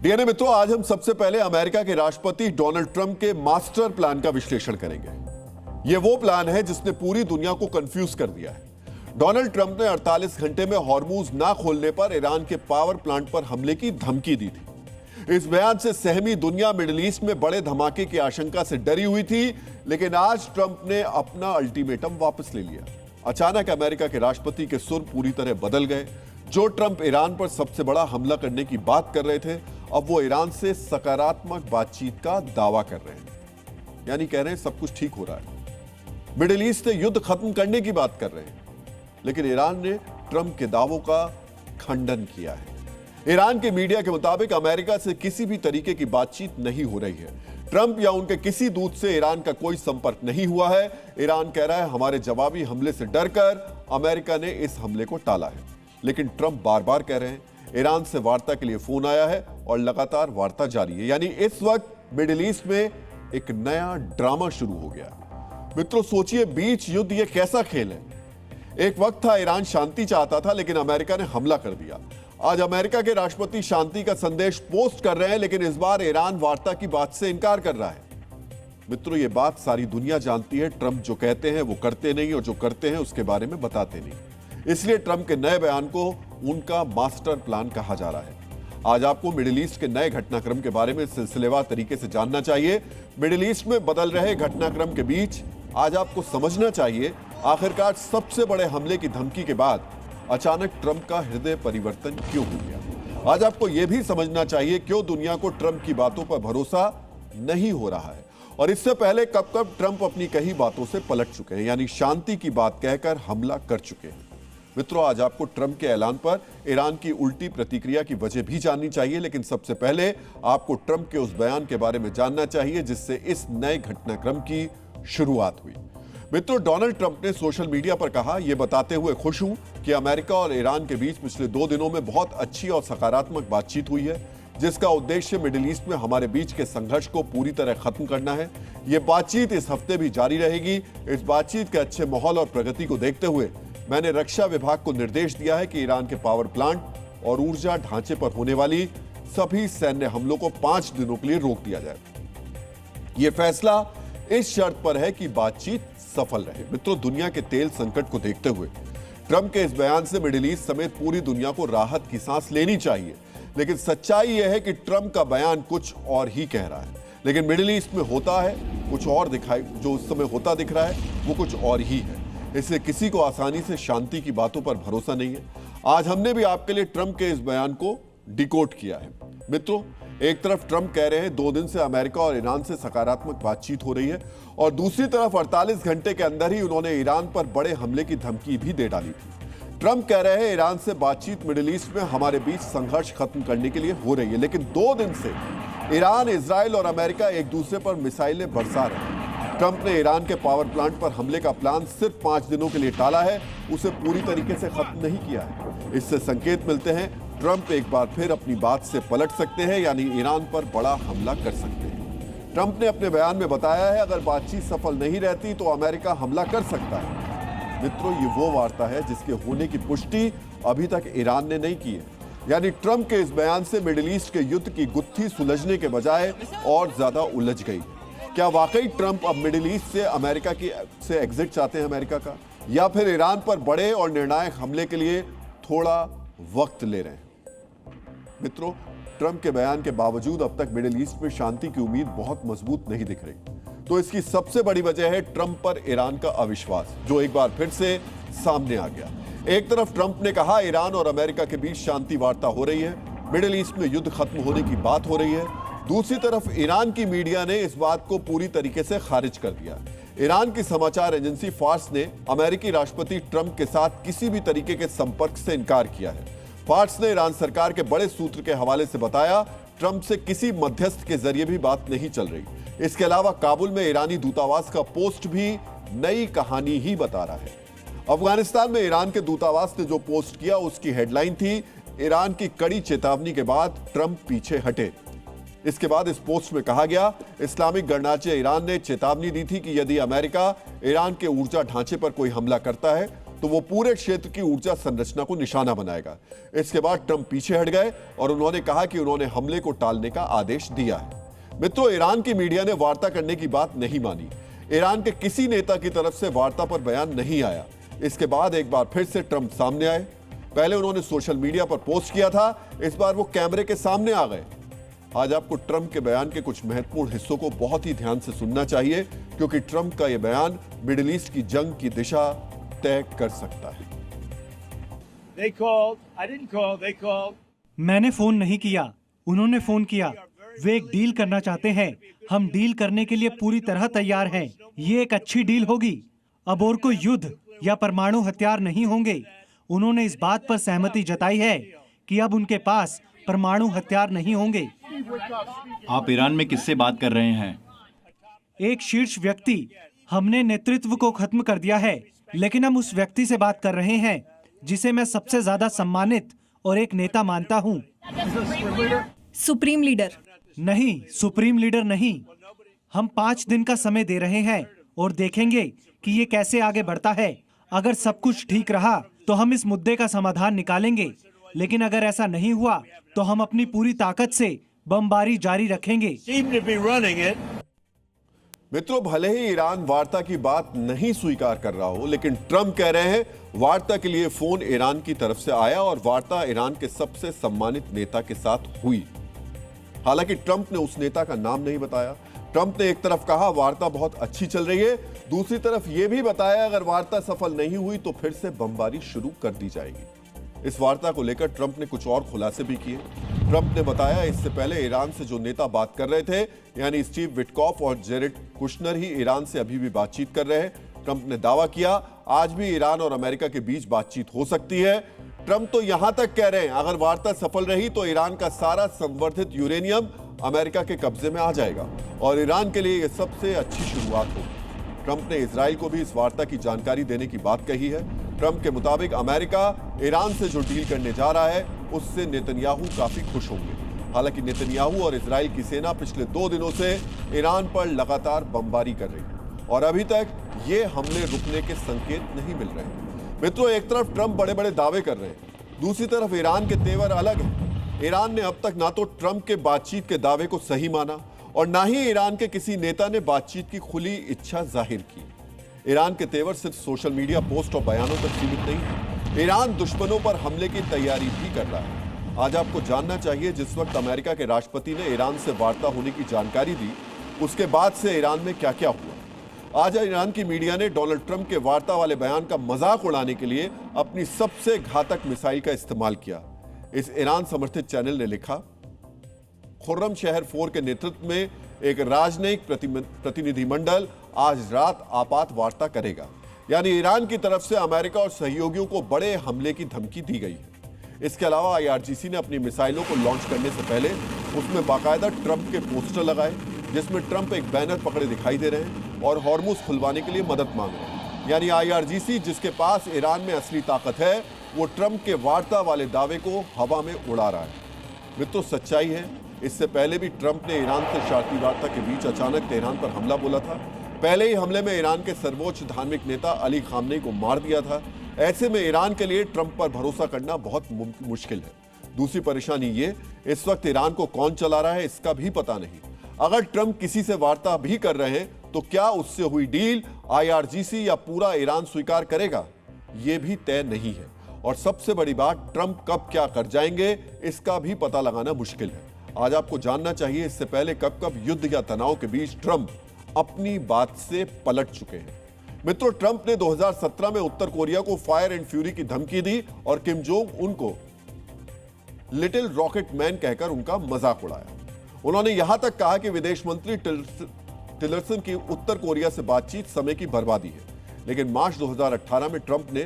DNA मित्रों, आज हम सबसे पहले अमेरिका के राष्ट्रपति डोनाल्ड ट्रंप के मास्टर प्लान का विश्लेषण करेंगे। यह वो प्लान है जिसने पूरी दुनिया को कंफ्यूज कर दिया है। डोनाल्ड ट्रंप ने 48 घंटे में हॉर्मूज ना खोलने पर ईरान के पावर प्लांट पर हमले की धमकी दी थी। इस बयान से सहमी दुनिया मिडिल ईस्ट में बड़े धमाके की आशंका से डरी हुई थी, लेकिन आज ट्रंप ने अपना अल्टीमेटम वापस ले लिया। अचानक अमेरिका के राष्ट्रपति के सुर पूरी तरह बदल गए। जो ट्रंप ईरान पर सबसे बड़ा हमला करने की बात कर रहे थे, अब वो ईरान से सकारात्मक बातचीत का दावा कर रहे हैं। यानी कह रहे हैं सब कुछ ठीक हो रहा है, मिडिल ईस्ट से युद्ध खत्म करने की बात कर रहे हैं। लेकिन ईरान ने ट्रंप के दावों का खंडन किया है। ईरान के मीडिया के मुताबिक अमेरिका से किसी भी तरीके की बातचीत नहीं हो रही है। ट्रंप या उनके किसी दूत से ईरान का कोई संपर्क नहीं हुआ है। ईरान कह रहा है हमारे जवाबी हमले से डरकर अमेरिका ने इस हमले को टाला है। लेकिन ट्रंप बार बार कह रहे हैं ईरान से वार्ता के लिए फोन आया है और लगातार वार्ता जारी है। यानी इस वक्त मिडिल ईस्ट में एक नया ड्रामा शुरू हो गया। मित्रों सोचिए, बीच युद्ध ये कैसा खेल है। एक वक्त था ईरान शांति चाहता था, लेकिन अमेरिका ने हमला कर दिया। आज अमेरिका के राष्ट्रपति शांति का संदेश पोस्ट कर रहे हैं, लेकिन इस बार ईरान वार्ता की बात से इनकार कर रहा है। मित्रों ये बात सारी दुनिया जानती है। ट्रंप जो कहते हैं वो करते नहीं, और जो करते हैं उसके बारे में बताते नहीं। इसलिए ट्रंप के नए बयान को उनका मास्टर प्लान कहा जा रहा है। आज आपको मिडिल ईस्ट के नए घटनाक्रम के बारे में सिलसिलेवार तरीके से जानना चाहिए। मिडिल ईस्ट में बदल रहे घटनाक्रम के बीच आज आपको समझना चाहिए आखिरकार सबसे बड़े हमले की धमकी के बाद अचानक ट्रंप का हृदय परिवर्तन क्यों हो गया। आज आपको यह भी समझना चाहिए क्यों दुनिया को ट्रंप की बातों पर भरोसा नहीं हो रहा है, और इससे पहले कब कब ट्रंप अपनी कही बातों से पलट चुके हैं, यानी शांति की बात कहकर हमला कर चुके हैं। मित्रों आज आपको ट्रंप के ऐलान पर ईरान की उल्टी प्रतिक्रिया की वजह भी जाननी चाहिए, लेकिन सबसे पहले आपको ट्रंप के उस बयान के बारे में जानना चाहिए जिससे इस नए घटनाक्रम की शुरुआत हुई। मित्रों डोनाल्ड ट्रंप ने सोशल मीडिया पर कहा, यह बताते हुए खुश हूं कि अमेरिका और ईरान के बीच पिछले 2 दिनों में बहुत अच्छी और सकारात्मक बातचीत हुई है, जिसका उद्देश्य मिडिल ईस्ट में हमारे बीच के संघर्ष को पूरी तरह खत्म करना है। यह बातचीत इस हफ्ते भी जारी रहेगी। इस बातचीत के अच्छे माहौल और प्रगति को देखते हुए मैंने रक्षा विभाग को निर्देश दिया है कि ईरान के पावर प्लांट और ऊर्जा ढांचे पर होने वाली सभी सैन्य हमलों को 5 दिनों के लिए रोक दिया जाए। यह फैसला इस शर्त पर है कि बातचीत सफल रहे। मित्रों दुनिया के तेल संकट को देखते हुए ट्रंप के इस बयान से मिडिल ईस्ट समेत पूरी दुनिया को राहत की सांस लेनी चाहिए, लेकिन सच्चाई यह है कि ट्रंप का बयान कुछ और ही कह रहा है, लेकिन मिडिल ईस्ट में होता है कुछ और दिखाई, जो उस समय होता दिख रहा है वो कुछ और ही है। इसलिए किसी को आसानी से शांति की बातों पर भरोसा नहीं है। आज हमने भी आपके लिए ट्रंप के इस बयान को डिकोड किया है। मित्रों एक तरफ ट्रंप कह रहे हैं 2 दिन से अमेरिका और ईरान से सकारात्मक बातचीत हो रही है, और दूसरी तरफ 48 घंटे के अंदर ही उन्होंने ईरान पर बड़े हमले की धमकी भी दे डाली थी। ट्रंप कह रहे हैं ईरान से बातचीत मिडिल ईस्ट में हमारे बीच संघर्ष खत्म करने के लिए हो रही है, लेकिन 2 दिन से ईरान, इजराइल और अमेरिका एक दूसरे पर मिसाइलें बरसा रहे हैं। ट्रंप ने ईरान के पावर प्लांट पर हमले का प्लान सिर्फ 5 दिनों के लिए टाला है, उसे पूरी तरीके से खत्म नहीं किया है। इससे संकेत मिलते हैं ट्रंप एक बार फिर अपनी बात से पलट सकते हैं, यानी ईरान पर बड़ा हमला कर सकते हैं। ट्रंप ने अपने बयान में बताया है अगर बातचीत सफल नहीं रहती तो अमेरिका हमला कर सकता है। मित्रों ये वो वार्ता है जिसके होने की पुष्टि अभी तक ईरान ने नहीं की है। यानी ट्रंप के इस बयान से मिडिल ईस्ट के युद्ध की गुत्थी सुलझने के बजाय और ज्यादा उलझ गई। क्या वाकई ट्रंप अब मिडिल ईस्ट से अमेरिका से एग्जिट चाहते हैं अमेरिका का, या फिर ईरान पर बड़े और निर्णायक हमले के लिए थोड़ा वक्त ले रहे हैं? मित्रों ट्रंप के बयान के बावजूद अब तक मिडिल ईस्ट में शांति की उम्मीद बहुत मजबूत नहीं दिख रही। तो इसकी सबसे बड़ी वजह है ट्रंप पर ईरान का अविश्वास, जो एक बार फिर से सामने आ गया। एक तरफ ट्रंप ने कहा ईरान और अमेरिका के बीच शांति वार्ता हो रही है, मिडिल ईस्ट में युद्ध खत्म होने की बात हो रही है। दूसरी तरफ ईरान की मीडिया ने इस बात को पूरी तरीके से खारिज कर दिया। ईरान की समाचार एजेंसी फार्स ने अमेरिकी राष्ट्रपति ट्रंप के साथ किसी भी तरीके के संपर्क से इनकार किया है। फार्स ने ईरान सरकार के बड़े सूत्र के हवाले से बताया ट्रंप से किसी मध्यस्थ के जरिए भी बात नहीं चल रही। इसके अलावा काबुल में ईरानी दूतावास का पोस्ट भी नई कहानी ही बता रहा है। अफगानिस्तान में ईरान के दूतावास ने जो पोस्ट किया उसकी हेडलाइन थी ईरान की कड़ी चेतावनी के बाद ट्रंप पीछे हटे। इसके बाद इस पोस्ट में कहा गया इस्लामिक गणराज्य ईरान ने चेतावनी दी थी कि यदि अमेरिका ईरान के ऊर्जा ढांचे पर कोई हमला करता है तो वो पूरे क्षेत्र की ऊर्जा संरचना को निशाना बनाएगा। इसके बाद ट्रंप पीछे हट गए और उन्होंने कहा कि उन्होंने हमले को टालने का आदेश दिया है। मित्रों, ईरान की मीडिया ने वार्ता करने की बात नहीं मानी। ईरान के किसी नेता की तरफ से वार्ता पर बयान नहीं आया। इसके बाद एक बार फिर से ट्रंप सामने आए। पहले उन्होंने सोशल मीडिया पर पोस्ट किया था, इस बार वो कैमरे के सामने आ गए। आज आपको ट्रंप के बयान के कुछ महत्वपूर्ण हिस्सों को बहुत ही ध्यान से सुनना चाहिए, क्योंकि ट्रंप का यह बयान मिडिल ईस्ट की जंग की दिशा तय कर सकता है। मैंने फोन नहीं किया, उन्होंने फोन किया। वे एक डील करना चाहते हैं। हम डील करने के लिए पूरी तरह तैयार हैं। ये एक अच्छी डील होगी। अब और कोई युद्ध या परमाणु हथियार नहीं होंगे। उन्होंने इस बात पर सहमति जताई है कि अब उनके पास परमाणु हथियार नहीं होंगे। आप ईरान में किससे बात कर रहे हैं? एक शीर्ष व्यक्ति। हमने नेतृत्व को खत्म कर दिया है, लेकिन हम उस व्यक्ति से बात कर रहे हैं जिसे मैं सबसे ज्यादा सम्मानित और एक नेता मानता हूँ। सुप्रीम लीडर नहीं, सुप्रीम लीडर नहीं। हम 5 दिन का समय दे रहे हैं और देखेंगे कि ये कैसे आगे बढ़ता है। अगर सब कुछ ठीक रहा तो हम इस मुद्दे का समाधान निकालेंगे, लेकिन अगर ऐसा नहीं हुआ तो हम अपनी पूरी ताकत से बमबारी जारी रखेंगे। मित्रों, भले ही ईरान वार्ता की बात नहीं स्वीकार कर रहा हो, लेकिन ट्रंप कह रहे हैं वार्ता के लिए फोन ईरान की तरफ से आया और वार्ता ईरान के सबसे सम्मानित नेता के साथ हुई। हालांकि ट्रंप ने उस नेता का नाम नहीं बताया। ट्रंप ने एक तरफ कहा वार्ता बहुत अच्छी चल रही है, दूसरी तरफ यह भी बताया अगर वार्ता सफल नहीं हुई तो फिर से बमबारी शुरू कर दी जाएगी। इस वार्ता को लेकर ट्रंप ने कुछ और खुलासे भी किए। ट्रंप ने बताया इससे पहले ईरान से जो नेता बात कर रहे थे, यानी स्टीव विटकॉफ और जेरेड कुशनर ही ईरान से अभी भी बातचीत कर रहे हैं। ट्रंप ने दावा किया आज भी ईरान और अमेरिका के बीच बातचीत हो सकती है। ट्रंप तो यहां तक कह रहे हैं अगर वार्ता सफल रही तो ईरान का सारा संवर्धित यूरेनियम अमेरिका के कब्जे में आ जाएगा और ईरान के लिए यह सबसे अच्छी शुरुआत होगी। ट्रंप ने इजराइल को भी इस वार्ता की जानकारी देने की बात कही है। ट्रंप के मुताबिक अमेरिका ईरान से जो डील करने जा रहा है उससे नेतन्याहू काफी खुश होंगे। हालांकि नेतन्याहू और इजराइल की सेना पिछले 2 दिनों से ईरान पर लगातार बमबारी कर रही है और अभी तक ये हमले रुकने के संकेत नहीं मिल रहे हैं। मित्रों, एक तरफ ट्रंप बड़े बड़े दावे कर रहे हैं, दूसरी तरफ ईरान के तेवर अलग हैं। ईरान ने अब तक ना तो ट्रंप के बातचीत के दावे को सही माना और ना ही ईरान के किसी नेता ने बातचीत की खुली इच्छा जाहिर की। ईरान के तेवर सिर्फ सोशल मीडिया पोस्ट और बयानों तक सीमित नहीं है। ईरान दुश्मनों पर हमले की तैयारी भी कर रहा है। आज आपको जानना चाहिए जिस वक्त अमेरिका के राष्ट्रपति ने ईरान से वार्ता होने की जानकारी दी, उसके बाद से ईरान में क्या क्या हुआ। आज ईरान की मीडिया ने डोनाल्ड ट्रंप के वार्ता वाले बयान का मजाक उड़ाने के लिए अपनी सबसे घातक मिसाइल का इस्तेमाल किया। इस ईरान समर्थित चैनल ने लिखा, खुर्रम शहर 4 के नेतृत्व में एक राजनयिक प्रतिनिधिमंडल आज रात आपात वार्ता करेगा। यानी ईरान की तरफ से अमेरिका और सहयोगियों को बड़े हमले की धमकी दी गई है। इसके अलावा IRGC ने अपनी मिसाइलों को लॉन्च करने से पहले उसमें बाकायदा ट्रंप के पोस्टर लगाए, जिसमें ट्रंप एक बैनर पकड़े दिखाई दे रहे हैं और हॉर्मुज खुलवाने के लिए मदद मांग रहे हैं। यानी IRGC जिसके पास ईरान में असली ताकत है, वो ट्रंप के वार्ता वाले दावे को हवा में उड़ा रहा है। मित्रों, सच्चाई है इससे पहले भी ट्रंप ने ईरान से शांति वार्ता के बीच अचानक तेहरान पर हमला बोला था। पहले ही हमले में ईरान के सर्वोच्च धार्मिक नेता अली खामनेई को मार दिया था। ऐसे में ईरान के लिए ट्रंप पर भरोसा करना बहुत मुश्किल है। दूसरी परेशानी ये, इस वक्त ईरान को कौन चला रहा है इसका भी पता नहीं। अगर ट्रंप किसी से वार्ता भी कर रहे हैं तो क्या उससे हुई डील IRGC या पूरा ईरान स्वीकार करेगा, यह भी तय नहीं है। और सबसे बड़ी बात, ट्रंप कब क्या कर जाएंगे इसका भी पता लगाना मुश्किल है। आज आपको जानना चाहिए इससे पहले कब कब युद्ध या तनाव के बीच ट्रंप अपनी बात से पलट चुके हैं। मित्रों, ट्रंप ने 2017 में उत्तर कोरिया को फायर एंड फ्यूरी की धमकी दी और किम जोंग उनको लिटिल रॉकेट मैन कहकर उनका मजाक उड़ाया। उन्होंने यहां तक कहा कि विदेश मंत्री टिलरसन की उत्तर कोरिया से बातचीत समय की बर्बादी है। लेकिन मार्च 2018 में ट्रंप ने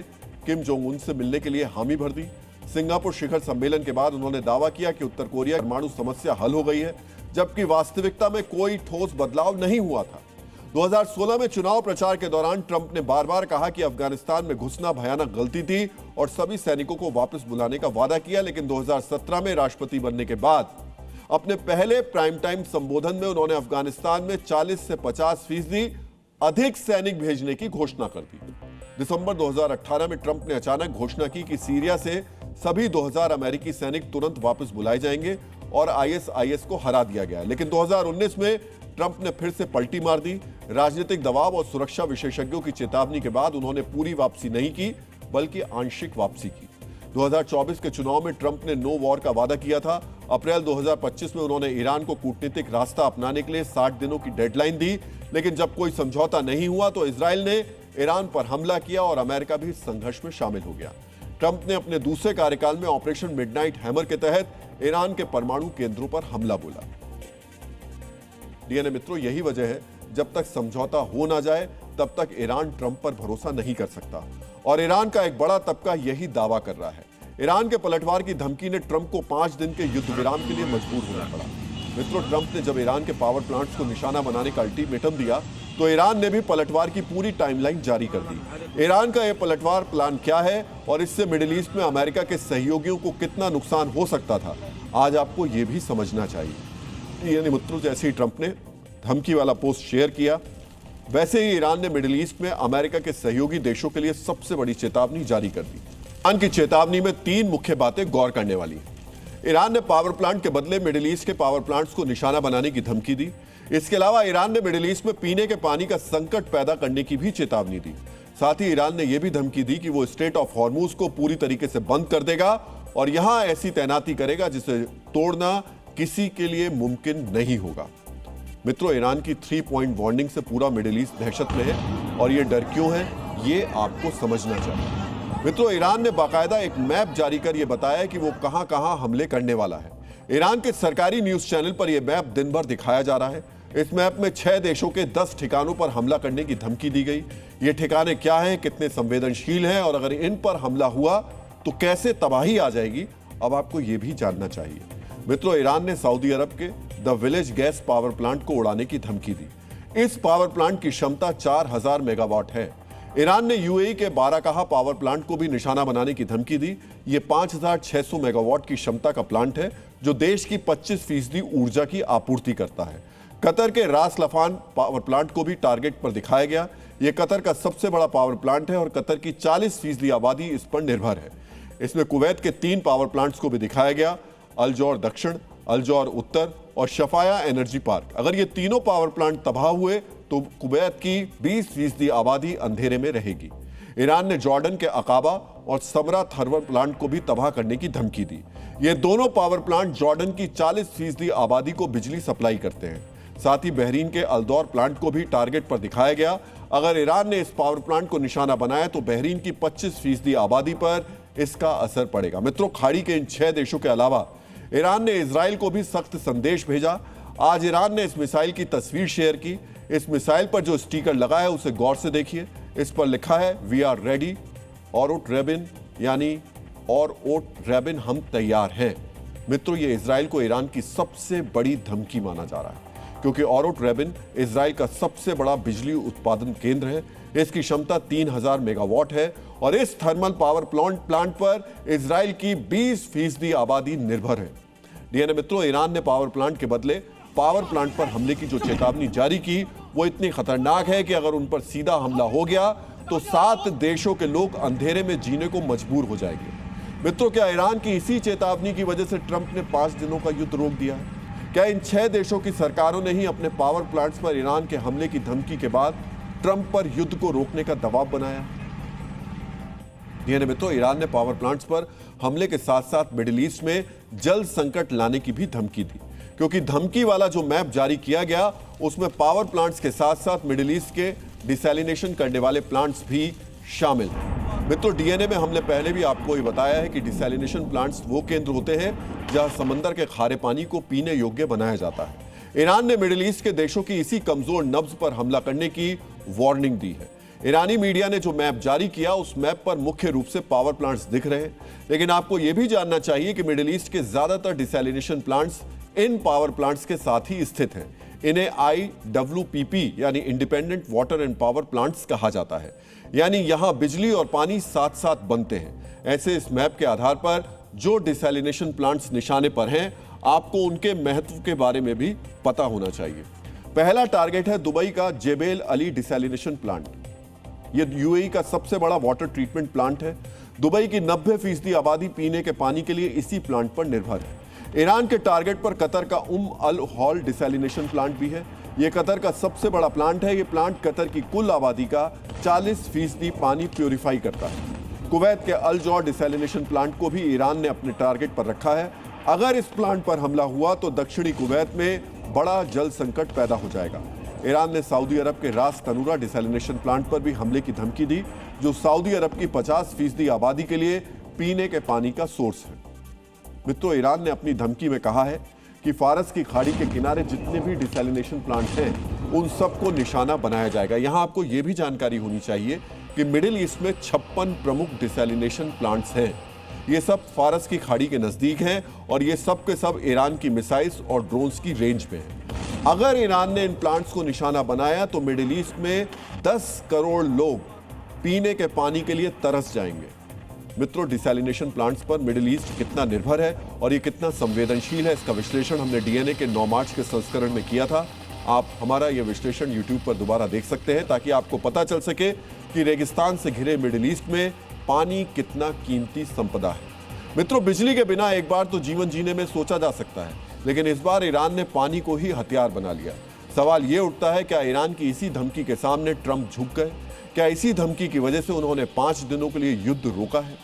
किम जोंग उन से मिलने के लिए हामी भर दी। सिंगापुर शिखर सम्मेलन के बाद उन्होंने दावा किया कि उत्तर कोरिया परमाणु समस्या हल हो गई है, जबकि वास्तविकता में कोई ठोस बदलाव नहीं हुआ था। 2016 में चुनाव प्रचार के दौरान ट्रंप ने बार बार कहा कि अफगानिस्तान में घुसना भयानक गलती थी और सभी सैनिकों को वापस बुलाने का वादा किया। लेकिन 2017 में राष्ट्रपति बनने के बाद अपने पहले प्राइम टाइम संबोधन में उन्होंने अफगानिस्तान में 40 से 50% अधिक सैनिक भेजने की घोषणा कर दी। दिसंबर 2018 में ट्रंप ने अचानक घोषणा की कि सीरिया से सभी 2000 अमेरिकी सैनिक तुरंत वापस बुलाए जाएंगे और आईएसआईएस को हरा दिया गया। लेकिन 2019 में ट्रंप ने फिर से पलटी मार दी। राजनीतिक दबाव और सुरक्षा विशेषज्ञों की चेतावनी के बाद उन्होंने पूरी वापसी नहीं की, बल्कि आंशिक वापसी की। 2024 के चुनाव में ट्रंप ने नो वॉर का वादा किया था। अप्रैल 2025 में उन्होंने ईरान को कूटनीतिक रास्ता अपनाने के लिए 60 दिनों की डेडलाइन दी, लेकिन जब कोई समझौता नहीं हुआ तो इजराइल ने ईरान पर हमला किया और अमेरिका भी संघर्ष में शामिल हो गया। ट्रंप ने अपने दूसरे कार्यकाल में ऑपरेशन मिडनाइट हैमर के तहत ईरान के परमाणु केंद्रों पर हमला बोला। डीएनए मित्रों, यही वजह है जब तक समझौता हो ना जाए तब तक ईरान ट्रंप पर भरोसा नहीं कर सकता, और ईरान का एक बड़ा तबका यही दावा कर रहा है। ईरान के पलटवार की धमकी ने ट्रंप को 5 दिन के युद्ध विराम के लिए मजबूर होना पड़ा। मित्रों, ट्रंप ने जब ईरान के पावर प्लांट्स को निशाना बनाने का अल्टीमेटम दिया तो ईरान ने भी पलटवार की पूरी टाइमलाइन जारी कर दी। ईरान का यह पलटवार प्लान क्या है और इससे मिडिल ईस्ट में अमेरिका के सहयोगियों को कितना नुकसान हो सकता था, आज आपको यह भी समझना चाहिए। यानी मित्रों, जैसे ही ट्रंप ने धमकी वाला पोस्ट शेयर किया, वैसे ही ईरान ने मिडिल ईस्ट में अमेरिका के सहयोगी देशों के लिए सबसे बड़ी चेतावनी जारी कर दी। ईरान की चेतावनी में 3 मुख्य बातें गौर करने वाली। ईरान ने पावर प्लांट के बदले मिडिल ईस्ट के पावर प्लांट्स को निशाना बनाने की धमकी दी। इसके अलावा ईरान ने मिडिल ईस्ट में पीने के पानी का संकट पैदा करने की भी चेतावनी दी। साथ ही ईरान ने यह भी धमकी दी कि वो स्ट्रेट ऑफ हॉर्मूज को पूरी तरीके से बंद कर देगा और यहां ऐसी तैनाती करेगा जिसे तोड़ना किसी के लिए मुमकिन नहीं होगा। मित्रों, ईरान की 3 पॉइंट वार्निंग से पूरा मिडिल ईस्ट दहशत में है और ये डर क्यों है, ये आपको समझना चाहिए। मित्रों, ईरान ने बाकायदा एक मैप जारी कर यह बताया कि वो कहां कहां हमले करने वाला है। ईरान के सरकारी न्यूज चैनल पर यह मैप दिन भर दिखाया जा रहा है। इस मैप में 6 देशों के 10 ठिकानों पर हमला करने की धमकी दी गई। ये ठिकाने क्या हैं, कितने संवेदनशील हैं और अगर इन पर हमला हुआ तो कैसे तबाही आ जाएगी, अब आपको यह भी जानना चाहिए। मित्रों, ईरान ने सऊदी अरब के the village gas power plant को उड़ाने की धमकी दी। इस पावर प्लांट की क्षमता 4000 मेगावाट है। ईरान ने यूएई के बाराकाहा पावर प्लांट को भी निशाना बनाने की धमकी दी। यह 5600 मेगावाट की क्षमता का प्लांट है जो देश की 25% ऊर्जा की आपूर्ति करता है। कतर के रास लफान पावर प्लांट को भी टारगेट पर दिखाया गया। यह कतर का सबसे बड़ा पावर प्लांट है और कतर की 40% आबादी इस पर निर्भर है। इसमें कुवैत के 3 पावर प्लांट्स को भी दिखाया गया, अलजौर दक्षिण, अलजौर उत्तर और शफाया एनर्जी पार्क। अगर ये तीनों पावर प्लांट तबाह हुए तो कुवैत की 20% आबादी अंधेरे में रहेगी। ईरान ने जॉर्डन के अकाबा और समरा थर्मल प्लांट को भी तबाह करने की धमकी दी। ये दोनों पावर प्लांट जॉर्डन की 40% आबादी को बिजली सप्लाई करते हैं। साथ ही बहरीन के अल्दौर प्लांट को भी टारगेट पर दिखाया गया। अगर ईरान ने इस पावर प्लांट को निशाना बनाया तो बहरीन की 25% आबादी पर इसका असर पड़ेगा। मित्रों, खाड़ी के इन 6 देशों के अलावा ईरान ने इजराइल को भी सख्त संदेश भेजा। आज ईरान ने इस मिसाइल की तस्वीर शेयर की। इस मिसाइल पर जो स्टिकर लगा है उसे गौर से देखिए। इस पर लिखा है वी आर रेडी, ऑरोट रेबिन, यानी और ओट रेबिन, हम तैयार हैं। मित्रों, ये इजराइल को ईरान की सबसे बड़ी धमकी माना जा रहा है क्योंकि ऑरोट रेबिन इजराइल का सबसे बड़ा बिजली उत्पादन केंद्र है। इसकी क्षमता 3000 मेगावाट है और इस थर्मल पावर प्लांट पर इजराइल की 20% आबादी निर्भर है। डीएनए मित्रों, ईरान ने पावर प्लांट के बदले पावर प्लांट पर हमले की जो चेतावनी जारी की वो इतनी खतरनाक है कि अगर उन पर सीधा हमला हो गया तो 7 देशों के लोग अंधेरे में जीने को मजबूर हो जाएंगे। मित्रों, क्या ईरान की इसी चेतावनी की वजह से ट्रंप ने 5 दिनों का युद्ध रोक दिया है? क्या इन 6 देशों की सरकारों ने ही अपने पावर प्लांट्स पर ईरान के हमले की धमकी के बाद ट्रंप पर युद्ध को रोकने का दबाव बनाया? डीएनए मित्रों, ईरान ने पावर प्लांट्स पर हमले के साथ साथ मिडिल ईस्ट में जल संकट लाने की भी धमकी दी, क्योंकि धमकी वाला जो मैप जारी किया गया उसमें पावर प्लांट्स के साथ साथ मिडिल ईस्ट के डिसैलिनेशन करने वाले प्लांट्स भी शामिल हैं। मित्रों, डीएनए में हमने पहले भी आपको ये बताया है कि डिसैलिनेशन प्लांट्स वो केंद्र होते हैं जहां समंदर के खारे पानी को पीने योग्य बनाया जाता है। ईरान ने मिडिल ईस्ट के देशों की इसी कमजोर नब्ज पर हमला करने की वार्निंग दी है। ईरानी मीडिया ने जो मैप जारी किया उस मैप पर मुख्य रूप से पावर प्लांट्स दिख रहे हैं, लेकिन आपको यह भी जानना चाहिए कि मिडिल ईस्ट के ज्यादातर desalination plants in power plants के साथ ही स्थित हैं। इन्हें IWPP यानी independent water and power plants कहा जाता है, यानी यहां बिजली और पानी साथ साथ बनते हैं। ऐसे इस मैप के आधार पर जो डिसैलिनेशन प्लांट्स निशाने पर हैं, आपको उनके महत्व के बारे में भी पता होना चाहिए। पहला टारगेट है दुबई का जेबेल अली डिसैलिनेशन प्लांट। ये यूएई का सबसे बड़ा वाटर ट्रीटमेंट प्लांट है। दुबई की 90% आबादी पीने के पानी के लिए इसी प्लांट पर निर्भर है। ईरान के टारगेट पर कतर का अल हॉल डिसैलिनेशन प्लांट भी है। यह कतर का सबसे बड़ा प्लांट है। यह प्लांट कतर की कुल आबादी का 40% पानी प्योरीफाई करता है। कुवैत के अल जौर डिसैलिनेशन प्लांट को भी ईरान ने अपने टारगेट पर रखा है। अगर इस प्लांट पर हमला हुआ तो दक्षिणी कुवैत में बड़ा जल संकट पैदा हो जाएगा। ईरान ने सऊदी अरब के रास तनूरा डिसैलिनेशन प्लांट पर भी हमले की धमकी दी, जो सऊदी अरब की 50% आबादी के लिए पीने के पानी का सोर्स है। मित्रों, ईरान ने अपनी धमकी में कहा है कि फारस की खाड़ी के किनारे जितने भी डिसैलिनेशन प्लांट हैं, उन सबको निशाना बनाया जाएगा। यहां आपको यह भी जानकारी होनी चाहिए कि मिडिल ईस्ट में 56 प्रमुख डिसैलिनेशन प्लांट्स हैं। ये सब फारस की खाड़ी के नजदीक हैं और ये सब के सब ईरान की मिसाइल्स और ड्रोन्स की रेंज में हैं। अगर ईरान ने इन प्लांट्स को निशाना बनाया तो मिडिल ईस्ट में 10 करोड़ लोग पीने के पानी के लिए तरस जाएंगे। मित्रों, डिसैलिनेशन प्लांट्स पर मिडिल ईस्ट कितना निर्भर है और ये कितना संवेदनशील है, इसका विश्लेषण हमने डीएनए के 9 मार्च के संस्करण में किया था। आप हमारा यह विश्लेषण यूट्यूब पर दोबारा देख सकते हैं ताकि आपको पता चल सके कि रेगिस्तान से घिरे मिडिल ईस्ट में पानी कितना कीमती संपदा है। मित्रों, बिजली के बिना एक बार तो जीवन जीने में सोचा जा सकता है, लेकिन इस बार ईरान ने पानी को ही हथियार बना लिया। सवाल यह उठता है, क्या ईरान की इसी धमकी के सामने ट्रंप झुक गए? क्या इसी धमकी की वजह से उन्होंने 5 दिनों के लिए युद्ध रोका है?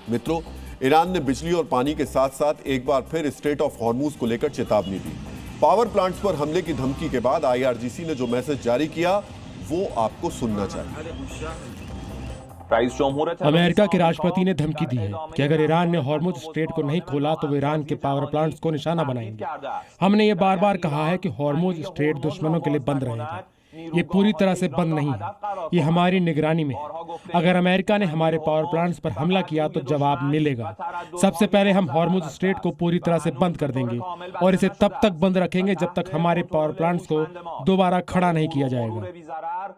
मित्रों, ईरान ने बिजली और पानी के साथ साथ एक बार फिर स्ट्रेट ऑफ हॉर्मुज को लेकर चेतावनी दी। पावर प्लांट्स पर हमले की धमकी के बाद आईआरजीसी ने जो मैसेज जारी किया वो आपको सुनना चाहिए। अमेरिका के राष्ट्रपति ने धमकी दी है कि अगर ईरान ने हॉर्मुज स्ट्रेट को नहीं खोला तो वो ईरान के पावर प्लांट्स को निशाना बनाएंगे। हमने ये बार बार कहा है कि हॉर्मुज स्ट्रेट दुश्मनों के लिए बंद रहेगा। ये पूरी तरह से बंद नहीं है, ये हमारी निगरानी में है। अगर अमेरिका ने हमारे पावर प्लांट्स पर हमला किया तो जवाब मिलेगा। सबसे पहले हम हॉर्मुज स्ट्रेट को पूरी तरह से बंद कर देंगे और इसे तब तक बंद रखेंगे जब तक हमारे पावर प्लांट्स को दोबारा खड़ा नहीं किया जाएगा।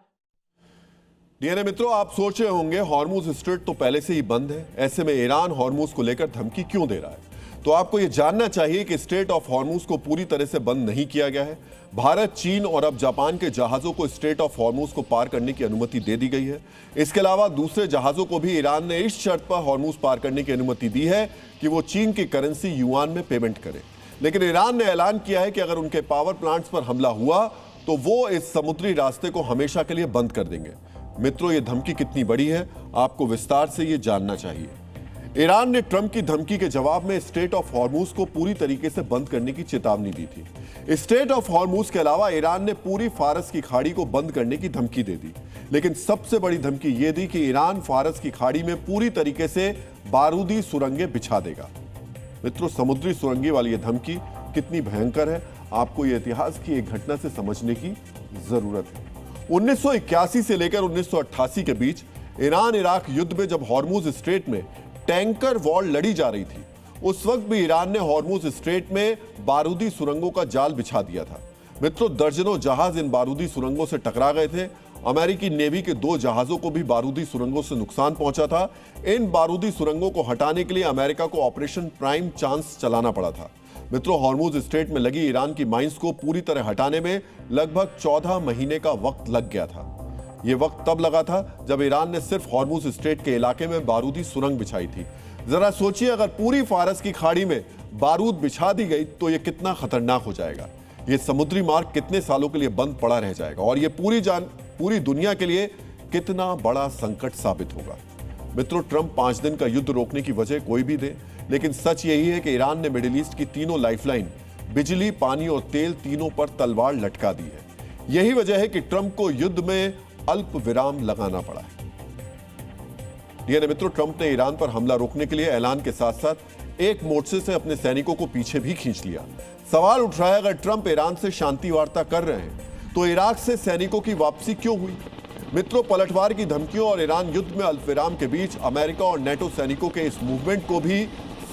डीएनए मित्रों, आप सोच रहे होंगे हॉर्मुज स्ट्रेट तो पहले से ही बंद है, ऐसे में ईरान हॉर्मुज को लेकर धमकी क्यों दे रहा है? तो आपको यह जानना चाहिए कि स्ट्रेट ऑफ हॉर्मुज को पूरी तरह से बंद नहीं किया गया है। भारत, चीन और अब जापान के जहाजों को स्ट्रेट ऑफ हॉर्मुज को पार करने की अनुमति दे दी गई है। इसके अलावा दूसरे जहाजों को भी ईरान ने इस शर्त पर हॉर्मुज पार करने की अनुमति दी है कि वो चीन की करेंसी युआन में पेमेंट करे। लेकिन ईरान ने ऐलान किया है कि अगर उनके पावर प्लांट्स पर हमला हुआ तो वो इस समुद्री रास्ते को हमेशा के लिए बंद कर देंगे। मित्रों, ये धमकी कितनी बड़ी है, आपको विस्तार से ये जानना चाहिए। ईरान ने ट्रंप की धमकी के जवाब में स्ट्रेट ऑफ हॉर्मुज को पूरी तरीके से बंद करने की चेतावनी दी थी। स्ट्रेट ऑफ हॉर्मुज के अलावा ईरान ने पूरी फारस की खाड़ी को बंद करने की धमकी दे दी, लेकिन सबसे बड़ी धमकी यह दी कि ईरान फारस की खाड़ी में पूरी तरीके से बारूदी सुरंगें बिछा देगा। मित्रों, समुद्री सुरंगें वाली यह धमकी कितनी भयंकर है, आपको यह इतिहास की एक घटना से समझने की जरूरत है। 1981 से लेकर 1988 के बीच ईरान इराक युद्ध में जब हॉर्मुज स्ट्रेट में टैंकर वॉर लड़ी जा रही थी, उस वक्त भी ईरान ने हॉर्मुज स्ट्रेट में बारूदी सुरंगों का जाल बिछा दिया था। मित्रों, दर्जनों जहाज इन बारूदी सुरंगों से टकरा गए थे। अमेरिकी नेवी के 2 जहाजों को भी बारूदी सुरंगों से नुकसान पहुंचा था। इन बारूदी सुरंगों को हटाने के लिए अमेरिका को ऑपरेशन प्राइम चांस चलाना पड़ा था। मित्रों, हॉर्मुज स्ट्रेट में लगी ईरान की माइंस को पूरी तरह हटाने में लगभग 14 महीने का वक्त लग गया था। यह वक्त तब लगा था जब ईरान ने सिर्फ हॉर्मुज स्ट्रेट के इलाके में बारूदी सुरंग बिछाई थी। जरा सोचिए, अगर पूरी फारस की खाड़ी में बारूद बिछा दी गई तो यह कितना खतरनाक हो जाएगा। यह समुद्री मार्ग कितने सालों के लिए बंद पड़ा रह जाएगा और यह पूरी दुनिया के लिए कितना बड़ा संकट साबित होगा। मित्रों, ट्रंप 5 दिन का युद्ध रोकने की वजह कोई भी दे, लेकिन सच यही है कि ईरान ने मिडिल ईस्ट की तीनों लाइफलाइन, बिजली, पानी और तेल, तीनों पर तलवार लटका दी है। यही वजह है कि ट्रंप को युद्ध में अल्प विराम लगाना पड़ा है। डीएनए मित्रों, ट्रंप ने ईरान पर हमला रोकने के लिए ऐलान के साथ साथ एक मोर्चे से अपने सैनिकों को पीछे भी खींच लिया। सवाल उठ रहा है, अगर ट्रंप ईरान से शांति वार्ता कर रहे हैं तो इराक से सैनिकों की वापसी क्यों हुई? मित्रों, पलटवार की धमकियों और ईरान युद्ध में अल्पविराम के बीच अमेरिका और नेटो सैनिकों के इस मूवमेंट को भी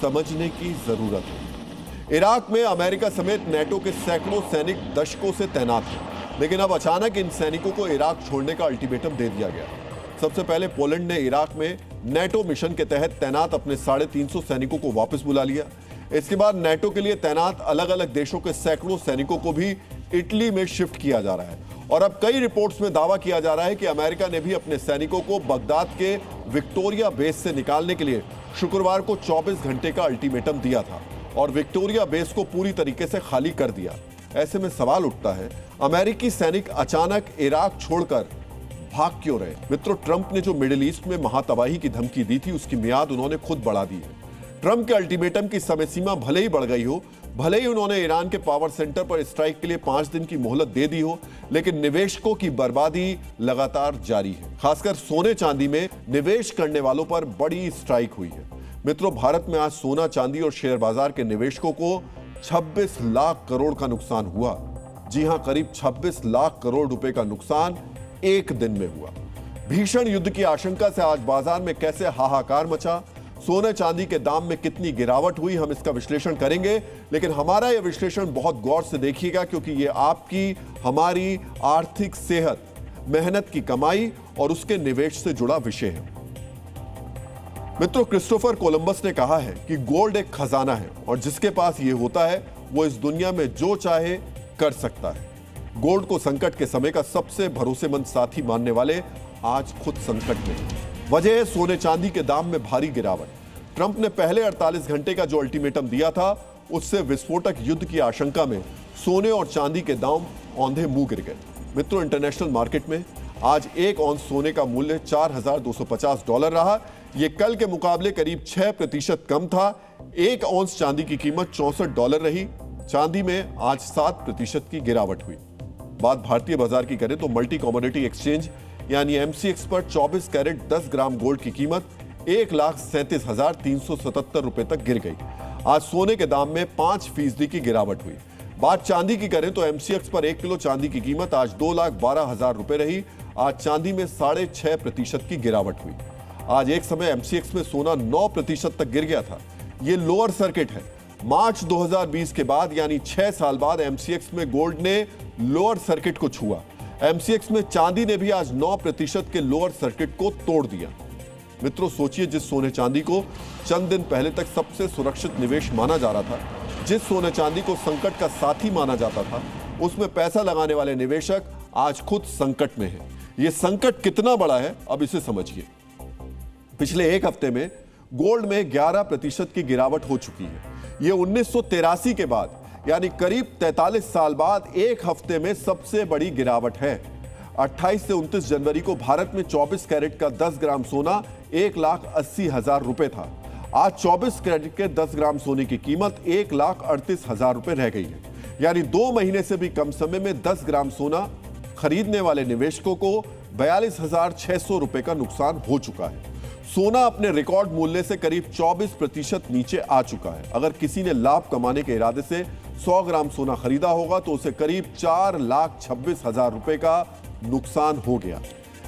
समझने की जरूरत है। इराक में अमेरिका समेत नेटो के सैकड़ों सैनिक दशकों से तैनात हैं, लेकिन अब अचानक इन सैनिकों को इराक छोड़ने का अल्टीमेटम दे दिया गया। सबसे पहले पोलैंड ने इराक में नेटो मिशन के तहत तैनात अपने 350 सैनिकों को वापस बुला लिया। इसके बाद नेटो के लिए तैनात अलग अलग देशों के सैकड़ों सैनिकों को भी इटली में शिफ्ट किया जा रहा है और अब कई रिपोर्ट्स में दावा किया जा रहा है कि अमेरिका ने भी अपने सैनिकों को बगदाद के विक्टोरिया बेस से निकालने के लिए शुक्रवार को 24 घंटे का अल्टीमेटम दिया था और विक्टोरिया बेस को पूरी तरीके से खाली कर दिया। ऐसे में सवाल उठता है, अमेरिकी सैनिक अचानक इराक छोड़कर भाग क्यों रहे? मित्रों, ट्रंप ने जो मिडिल ईस्ट में महातबाही की धमकी दी थी, उसकी मियाद उन्होंने खुद बढ़ा दी है। ट्रंप के अल्टीमेटम की समय सीमा भले ही बढ़ गई हो, भले ही उन्होंने ईरान के पावर सेंटर पर स्ट्राइक के लिए 5 दिन की मोहलत दे दी हो, लेकिन निवेशकों की बर्बादी लगातार जारी है। खासकर सोने चांदी में निवेश करने वालों पर बड़ी स्ट्राइक हुई है। मित्रों, भारत में आज सोना चांदी और शेयर बाजार के निवेशकों को 26 लाख करोड़ का नुकसान हुआ। जी हां, करीब 26 लाख करोड़ रुपए का नुकसान एक दिन में हुआ। भीषण युद्ध की आशंका से आज बाजार में कैसे हाहाकार मचा, सोने चांदी के दाम में कितनी गिरावट हुई, हम इसका विश्लेषण करेंगे। लेकिन हमारा यह विश्लेषण बहुत गौर से देखिएगा, क्योंकि यह आपकी, हमारी आर्थिक सेहत, मेहनत की कमाई और उसके निवेश से जुड़ा विषय है। मित्रों, क्रिस्टोफर कोलंबस ने कहा है कि गोल्ड एक खजाना है और जिसके पास ये होता है वो इस दुनिया में जो चाहे कर सकता है। गोल्ड को संकट के समय का सबसे भरोसेमंद साथी मानने वाले आज खुद संकट में हैं। वजह है सोने चांदी के दाम में भारी गिरावट। ट्रंप ने पहले 48 घंटे का जो अल्टीमेटम दिया था, उससे विस्फोटक युद्ध की आशंका में सोने और चांदी के दाम औंधे मुंह गिर गए। मित्रों, इंटरनेशनल मार्केट में आज 1 औंस सोने का मूल्य $4,250 रहा। यह कल के मुकाबले करीब 6% कम था। 1 औंस चांदी की कीमत $64 रही। चांदी में आज 7% की गिरावट हुई। बात भारतीय बाजार की करें तो मल्टी कमोडिटी एक्सचेंज यानी MCX पर 24 कैरेट 10 ग्राम गोल्ड की कीमत 1,37,377 रुपए तक गिर गई। आज सोने के दाम में 5% की गिरावट हुई। बात चांदी की करें तो MCX पर 1 किलो चांदी की कीमत आज 2,12,000 रुपए रही। आज चांदी में 6.5% की गिरावट हुई। आज एक समय MCX में सोना 9% तक गिर गया था। यह लोअर सर्किट है। मार्च 2020 के बाद यानी 6 साल बाद MCX में गोल्ड ने लोअर सर्किट को छुआ। MCX में चांदी ने भी आज 9% के लोअर सर्किट को तोड़ दिया। मित्रों, सोचिए, जिस सोने चांदी को चंद दिन पहले तक सबसे सुरक्षित निवेश माना जा रहा था, जिस सोने चांदी को संकट का साथी माना जाता था, उसमें पैसा लगाने वाले निवेशक आज खुद संकट में हैं। यह संकट कितना बड़ा है, अब इसे समझिए। पिछले एक हफ्ते में गोल्ड में 11% की गिरावट हो चुकी है। यह 1983 के बाद यानी करीब 43 साल बाद एक हफ्ते में सबसे बड़ी गिरावट है। 28 से 29 जनवरी को भारत में 24 कैरेट का 10 ग्राम सोना 1,80,000 रुपए था। आज 24 कैरेट के 10 ग्राम सोने की कीमत 1,38,000 रुपए रह गई है। यानी 2 महीने से भी कम समय में 10 ग्राम सोना खरीदने वाले निवेशकों को 42,600 रुपए का नुकसान हो चुका है। सोना अपने रिकॉर्ड मूल्य से करीब 24% नीचे आ चुका है। अगर किसी ने लाभ कमाने के इरादे से 100 ग्राम सोना खरीदा होगा तो उसे करीब 4,26,000 रुपए का नुकसान हो गया।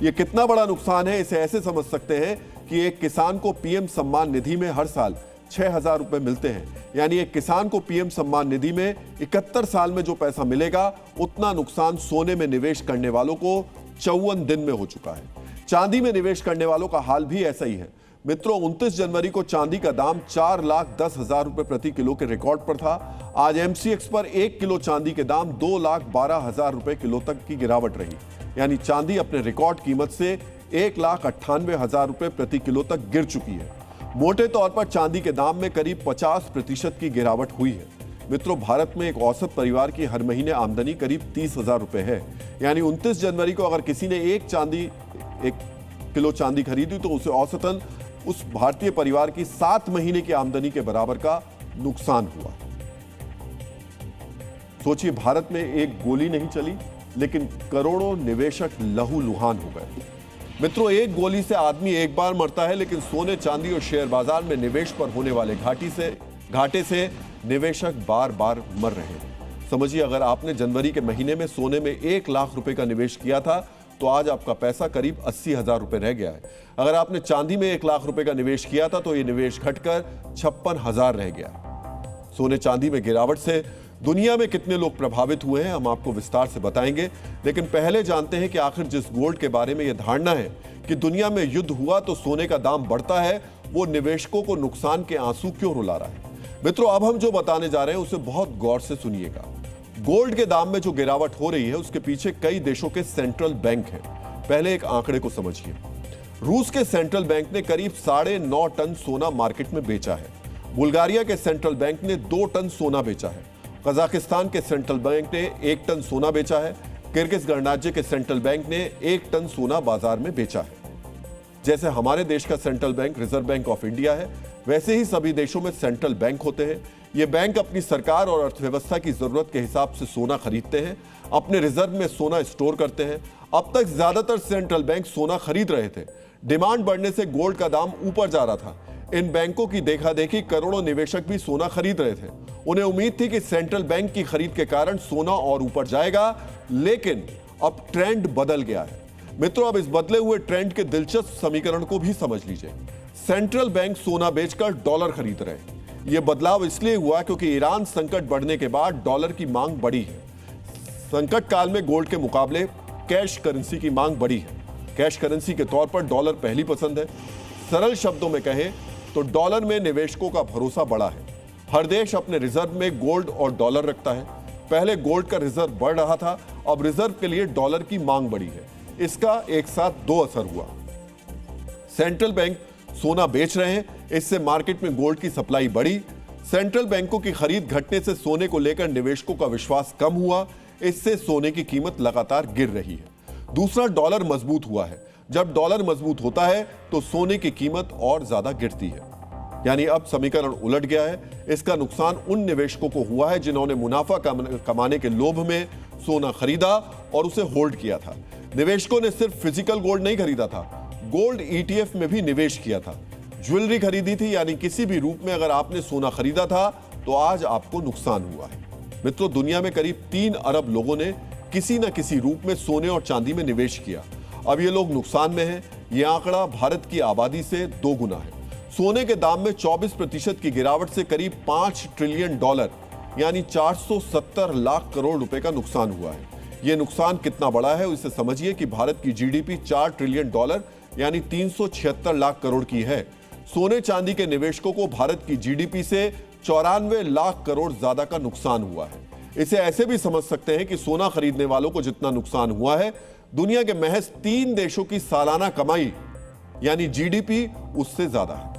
यह कितना बड़ा नुकसान है, इसे ऐसे समझ सकते हैं कि एक किसान को PM सम्मान निधि में हर साल 6,000 रुपए मिलते हैं। यानी एक किसान को PM सम्मान निधि में 71 साल में जो पैसा मिलेगा, उतना नुकसान सोने में निवेश करने वालों को 54 दिन में हो चुका है। चांदी में निवेश करने वालों का हाल भी ऐसा ही है। मित्रों, 29 जनवरी को चांदी का दाम 4,10,000 रुपए प्रति किलो के रिकॉर्ड पर था। आज MCX पर 1 किलो चांदी के दाम 2,12,000 रुपए किलो तक की गिरावट रही। यानी चांदी अपने रिकॉर्ड कीमत से 1,98,000 रुपए प्रति किलो तक गिर चुकी है। मोटे तौर पर चांदी के दाम में करीब 50% की गिरावट हुई है। मित्रों, भारत में एक औसत परिवार की हर महीने आमदनी करीब 30,000 रुपए है। यानी 29 जनवरी को अगर किसी ने 1 किलो चांदी खरीदी तो उसे औसतन उस भारतीय परिवार की 7 महीने की आमदनी के बराबर का नुकसान हुआ। सोचिए, भारत में एक गोली नहीं चली, लेकिन करोड़ों निवेशक लहूलुहान हो गए। मित्रों, एक गोली से आदमी एक बार मरता है, लेकिन सोने चांदी और शेयर बाजार में निवेश पर होने वाले घाटे से निवेशक बार बार मर रहे हैं। समझिए, अगर आपने जनवरी के महीने में सोने में 1 लाख रुपए का निवेश किया था तो आज आपका पैसा करीब 80,000 रुपए रह गया है। अगर आपने चांदी में 1 लाख रुपए का निवेश किया था तो यह निवेश घटकर 56,000 रह गया। सोने चांदी में गिरावट से दुनिया में कितने लोग प्रभावित हुए हैं, हम आपको विस्तार से बताएंगे। लेकिन पहले जानते हैं कि आखिर जिस गोल्ड के बारे में यह धारणा है कि दुनिया में युद्ध हुआ तो सोने का दाम बढ़ता है, वो निवेशकों को नुकसान के आंसू क्यों रुला रहा है। मित्रों, अब हम जो बताने जा रहे हैं उसे बहुत गौर से सुनिएगा। गोल्ड के दाम में जो गिरावट हो रही है उसके पीछे कई देशों के सेंट्रल बैंक हैं। पहले एक आंकड़े को समझिए। रूस के सेंट्रल बैंक ने करीब 9.5 टन सोना मार्केट में बेचा है। बुल्गारिया के सेंट्रल बैंक ने 2 टन सोना बेचा है। कजाकिस्तान के सेंट्रल बैंक ने 1 टन सोना बेचा है। किर्गिज गणराज्य के सेंट्रल बैंक ने 1 टन सोना बाजार में बेचा है। जैसे हमारे देश का central bank reserve bank of India है, वैसे ही सभी देशों में सेंट्रल बैंक होते हैं। ये बैंक अपनी सरकार और अर्थव्यवस्था की जरूरत के हिसाब से सोना खरीदते हैं, अपने रिजर्व में सोना स्टोर करते हैं। अब तक ज्यादातर सेंट्रल बैंक सोना खरीद रहे थे। डिमांड बढ़ने से गोल्ड का दाम ऊपर जा रहा था। इन बैंकों की देखा देखी करोड़ों निवेशक भी सोना खरीद रहे थे। उन्हें उम्मीद थी कि सेंट्रल बैंक की खरीद के कारण सोना और ऊपर जाएगा, लेकिन अब ट्रेंड बदल गया है। मित्रों, अब इस बदले हुए ट्रेंड के दिलचस्प समीकरण को भी समझ लीजिए। सेंट्रल बैंक सोना बेचकर डॉलर खरीद रहे हैं। यह बदलाव इसलिए हुआ क्योंकि ईरान संकट बढ़ने के बाद डॉलर की मांग बढ़ी है। संकट काल में गोल्ड के मुकाबले कैश करेंसी की मांग बढ़ी है। कैश करेंसी के तौर पर डॉलर पहली पसंद है। सरल शब्दों में कहें तो डॉलर में निवेशकों का भरोसा बढ़ा है। हर देश अपने रिजर्व में गोल्ड और डॉलर रखता है। पहले गोल्ड का रिजर्व बढ़ रहा था, अब रिजर्व के लिए डॉलर की मांग बढ़ी है। इसका एक साथ 2 असर हुआ। सेंट्रल बैंक सोना बेच रहे हैं, इससे मार्केट में गोल्ड की सप्लाई बढ़ी। सेंट्रल बैंकों की खरीद घटने से सोने को लेकर निवेशकों का विश्वास कम हुआ, इससे सोने की कीमत लगातार गिर रही है। दूसरा, डॉलर मजबूत हुआ है। जब डॉलर मजबूत होता है तो सोने की कीमत और ज्यादा गिरती है। यानी अब समीकरण उलट गया है। इसका नुकसान उन निवेशकों को हुआ है जिन्होंने मुनाफा कमाने के लोभ में सोना खरीदा और उसे होल्ड किया था। निवेशकों ने सिर्फ फिजिकल गोल्ड नहीं खरीदा था, गोल्ड ETF में भी निवेश किया था। ज्वेलरी खरीदी थी, यानी किसी भी रूप में अगर आपने सोना खरीदा था तो आज आपको नुकसान हुआ है। मित्रों, दुनिया में करीब 3 अरब लोगों ने किसी न किसी रूप में सोने और चांदी में निवेश किया। अब ये लोग नुकसान में हैं। यह आंकड़ा भारत की आबादी से 2 गुना है। सोने के दाम में 24% की गिरावट से करीब $5 ट्रिलियन यानी 470 लाख करोड़ रुपए का नुकसान हुआ है। यह नुकसान कितना बड़ा है उसे समझिए कि भारत की GDP $4 ट्रिलियन यानी 376 लाख करोड़ की है। सोने चांदी के निवेशकों को भारत की GDP से 94 लाख करोड़ ज्यादा का नुकसान हुआ है। इसे ऐसे भी समझ सकते हैं कि सोना खरीदने वालों को जितना नुकसान हुआ है, दुनिया के महज 3 देशों की सालाना कमाई यानी GDP उससे ज्यादा है।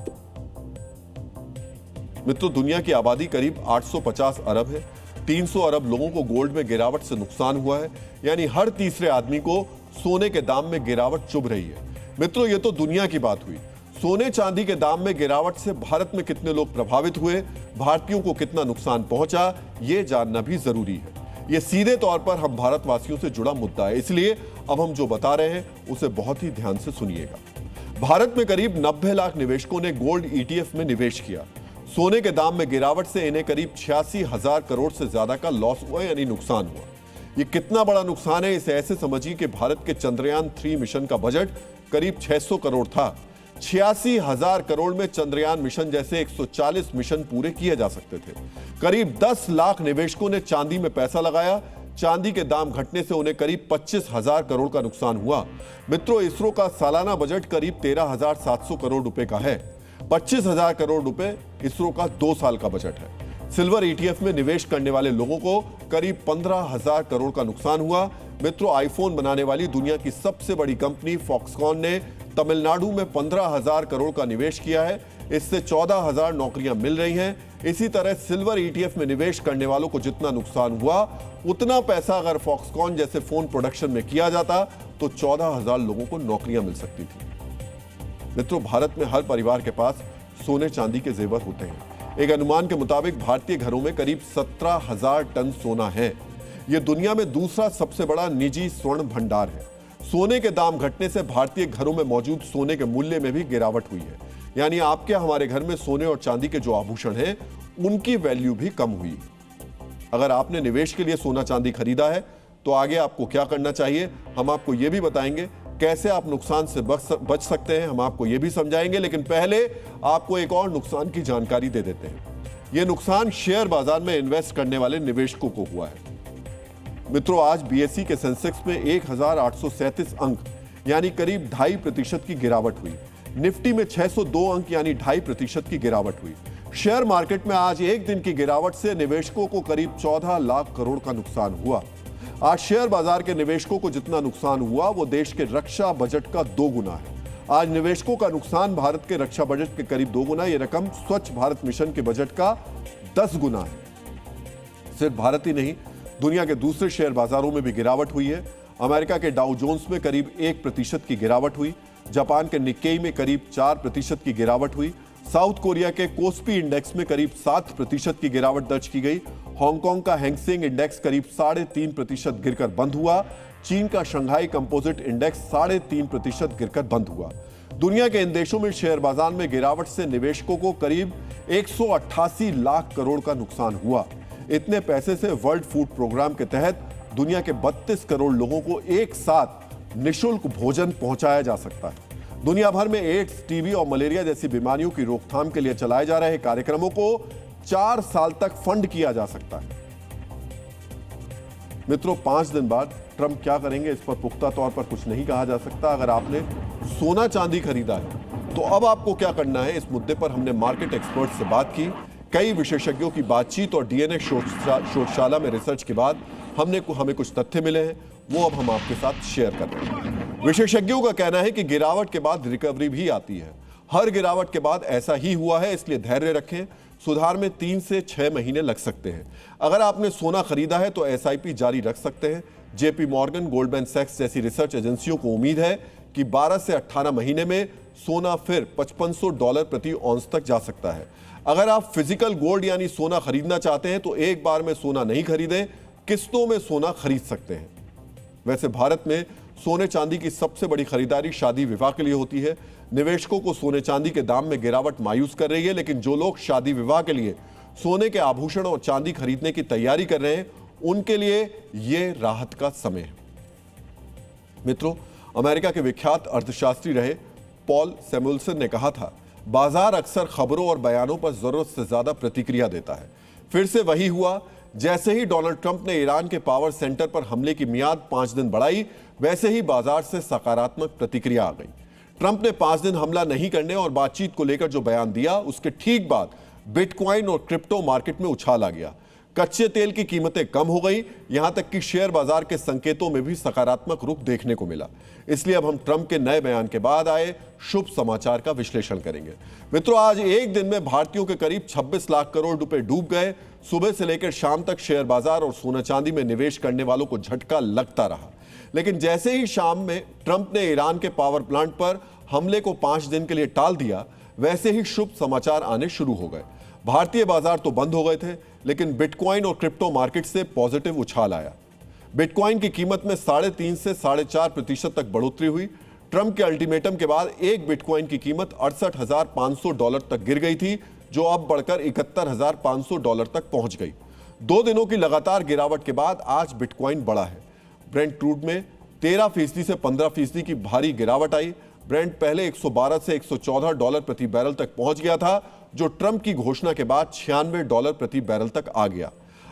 मित्रों, दुनिया की आबादी करीब 850 अरब है। 300 अरब लोगों को गोल्ड में गिरावट से नुकसान हुआ है, यानी हर तीसरे आदमी को सोने के दाम में गिरावट चुभ रही है। मित्रों, यह तो दुनिया की बात हुई। सोने चांदी के दाम में गिरावट से भारत में कितने लोग प्रभावित हुए, भारतीयों को कितना नुकसान पहुंचा, यह जानना भी जरूरी है। यह सीधे तौर पर हम भारतवासियों से जुड़ा मुद्दा है, इसलिए अब हम जो बता रहे हैं उसे बहुत ही ध्यान से सुनिएगा। भारत में करीब 90 लाख निवेशकों ने गोल्ड ETF में निवेश किया। सोने के दाम में गिरावट से इन्हें करीब 86,000 करोड़ से ज्यादा का लॉस हुआ, यानी नुकसान हुआ। यह कितना बड़ा नुकसान है इसे ऐसे समझिए कि भारत के चंद्रयान 3 मिशन का बजट करीब 600 करोड़ था। 86,000 करोड़ में चंद्रयान मिशन जैसे 140 मिशन पूरे किए जा सकते थे। करीब 10 लाख निवेशकों ने चांदी में पैसा लगाया। चांदी के दाम घटने से उन्हें करीब 25,000 करोड़ का नुकसान हुआ। मित्रों, इसरो का सालाना बजट करीब 13,700 करोड़ रुपए का है। 25,000 करोड़ रुपए इसरो का 2 साल का बजट है। सिल्वर ETF में निवेश करने वाले लोगों को करीब 15,000 करोड़ का नुकसान हुआ। मित्रों, आईफोन बनाने वाली दुनिया की सबसे बड़ी कंपनी फॉक्सकॉन ने तमिलनाडु में 15,000 करोड़ का निवेश किया है। इससे 14,000 नौकरियां मिल रही हैं। इसी तरह सिल्वर ETF में निवेश करने वालों को जितना नुकसान हुआ, उतना पैसा अगर फॉक्सकॉन जैसे फोन प्रोडक्शन में किया जाता तो 14,000 लोगों को नौकरियां मिल सकती थी। मित्रों, भारत में हर परिवार के पास सोने चांदी के जेवर होते हैं। एक अनुमान के मुताबिक भारतीय घरों में करीब 17,000 टन सोना है। यह दुनिया में दूसरा सबसे बड़ा निजी स्वर्ण भंडार है। सोने के दाम घटने से भारतीय घरों में मौजूद सोने के मूल्य में भी गिरावट हुई है। यानी आपके हमारे घर में सोने और चांदी के जो आभूषण हैं, उनकी वैल्यू भी कम हुई। अगर आपने निवेश के लिए सोना चांदी खरीदा है तो आगे आपको क्या करना चाहिए, हम आपको यह भी बताएंगे। कैसे आप नुकसान से बच सकते हैं, हम आपको यह भी समझाएंगे। लेकिन पहले आपको एक और नुकसान की जानकारी दे देते हैं। यह नुकसान शेयर बाजार में इन्वेस्ट करने वाले निवेशकों को हुआ है। मित्रों, आज BSE के सेंसेक्स में 1,837 अंक यानी करीब 2.5% की गिरावट हुई। निफ्टी में 602 अंक यानी 2.5% की गिरावट हुई। शेयर मार्केट में आज एक दिन की गिरावट से निवेशकों को करीब 14 लाख करोड़ का नुकसान हुआ। आज शेयर बाजार के निवेशकों को जितना नुकसान हुआ वो देश के रक्षा बजट का 2 गुना है। आज निवेशकों का नुकसान भारत के रक्षा बजट के करीब 2 गुना। यह रकम स्वच्छ भारत मिशन के बजट का 10 गुना है। सिर्फ भारत ही नहीं, दुनिया के दूसरे शेयर बाजारों में भी गिरावट हुई है। अमेरिका के डाउ जोन्स में करीब 1% की गिरावट हुई। जापान के निक्केई में करीब 4% की गिरावट हुई। साउथ कोरिया के कोस्पी इंडेक्स में करीब 7% की गिरावट दर्ज की गई। हांगकांग का हैंगसेंग इंडेक्स करीब 3.5% गिरकर बंद हुआ। चीन का शंघाई कंपोजिट इंडेक्स 3.5% गिरकर बंद हुआ। दुनिया के इन देशों में शेयर बाजार में गिरावट से निवेशकों को करीब 188 लाख करोड़ का नुकसान हुआ। इतने पैसे से वर्ल्ड फूड प्रोग्राम के तहत दुनिया के 32 करोड़ लोगों को एक साथ निशुल्क भोजन पहुंचाया जा सकता है। दुनिया भर में एड्स, टीबी और मलेरिया जैसी बीमारियों की रोकथाम के लिए चलाए जा रहे कार्यक्रमों को 4 साल तक फंड किया जा सकता है। मित्रों, 5 दिन बाद ट्रंप क्या करेंगे इस पर पुख्ता तौर पर कुछ नहीं कहा जा सकता। अगर आपने सोना चांदी खरीदा है तो अब आपको क्या करना है, इस मुद्दे पर हमने मार्केट एक्सपर्ट से बात की। कई विशेषज्ञों की बातचीत और डीएनए शोधशाला में रिसर्च के बाद हमें कुछ तथ्य मिले हैं, वो अब हम आपके साथ शेयर कर रहे हैं। विशेषज्ञों का कहना है कि गिरावट के बाद रिकवरी भी आती है। हर गिरावट के बाद ऐसा ही हुआ है, इसलिए धैर्य रखें। सुधार में 3 से 6 महीने लग सकते हैं। अगर आपने सोना खरीदा है तो एसआईपी जारी रख सकते हैं। जेपी मॉर्गन, गोल्डमैन सैक्स जैसी रिसर्च एजेंसियों को उम्मीद है कि 12 से 18 महीने में सोना फिर $5500 प्रति औंस तक जा सकता है। अगर आप फिजिकल गोल्ड यानी सोना खरीदना चाहते हैं तो एक बार में सोना नहीं खरीदें, किस्तों में सोना खरीद सकते हैं। वैसे भारत में सोने चांदी की सबसे बड़ी खरीदारी शादी विवाह के लिए होती है। निवेशकों को सोने चांदी के दाम में गिरावट मायूस कर रही है, लेकिन जो लोग शादी विवाह के लिए सोने के आभूषण और चांदी खरीदने की तैयारी कर रहे हैं उनके लिए यह राहत का समय है। मित्रों, अमेरिका के विख्यात अर्थशास्त्री रहे पॉल सैमुअल्सन ने कहा था, बाजार अक्सर खबरों और बयानों पर जरूरत से ज्यादा प्रतिक्रिया देता है। फिर से वही हुआ। जैसे ही डोनाल्ड ट्रंप ने ईरान के पावर सेंटर पर हमले की मियाद 5 दिन बढ़ाई, वैसे ही बाजार से सकारात्मक प्रतिक्रिया आ गई। ट्रंप ने 5 दिन हमला नहीं करने और बातचीत को लेकर जो बयान दिया, उसके ठीक बाद बिटकॉइन और क्रिप्टो मार्केट में उछाल आ गया। कच्चे तेल की कीमतें कम हो गई, यहां तक कि शेयर बाजार के संकेतों में भी सकारात्मक रुख देखने को मिला। इसलिए अब हम ट्रंप के नए बयान के बाद आए शुभ समाचार का विश्लेषण करेंगे। मित्रों, आज एक दिन में भारतीयों के करीब 26 लाख करोड़ रुपए डूब गए। सुबह से लेकर शाम तक शेयर बाजार और सोना चांदी में निवेश करने वालों को झटका लगता रहा। लेकिन जैसे ही शाम में ट्रंप ने ईरान के पावर प्लांट पर हमले को 5 दिन के लिए टाल दिया, वैसे ही शुभ समाचार आने शुरू हो गए। भारतीय बाजार तो बंद हो गए थे, लेकिन बिटकॉइन और क्रिप्टो मार्केट से पॉजिटिव उछाल आया। बिटकॉइन की कीमत में 3.5 से 4.5% तक बढ़ोतरी हुई। ट्रंप के अल्टीमेटम के बाद एक बिटकॉइन की कीमत $68,500 तक गिर गई थी, जो अब बढ़कर $71,500 तक पहुंच गई। 2 दिनों की लगातार गिरावट के बाद आज बिटकॉइन बढ़ा है। ब्रेंट क्रूड में 13% से 15% की भारी गिरावट आई। ब्रेंट पहले 112 से $114 प्रति बैरल तक पहुंच गया था, जो ट्रंप की घोषणा के बाद $96 प्रति बैरल तक आ गया।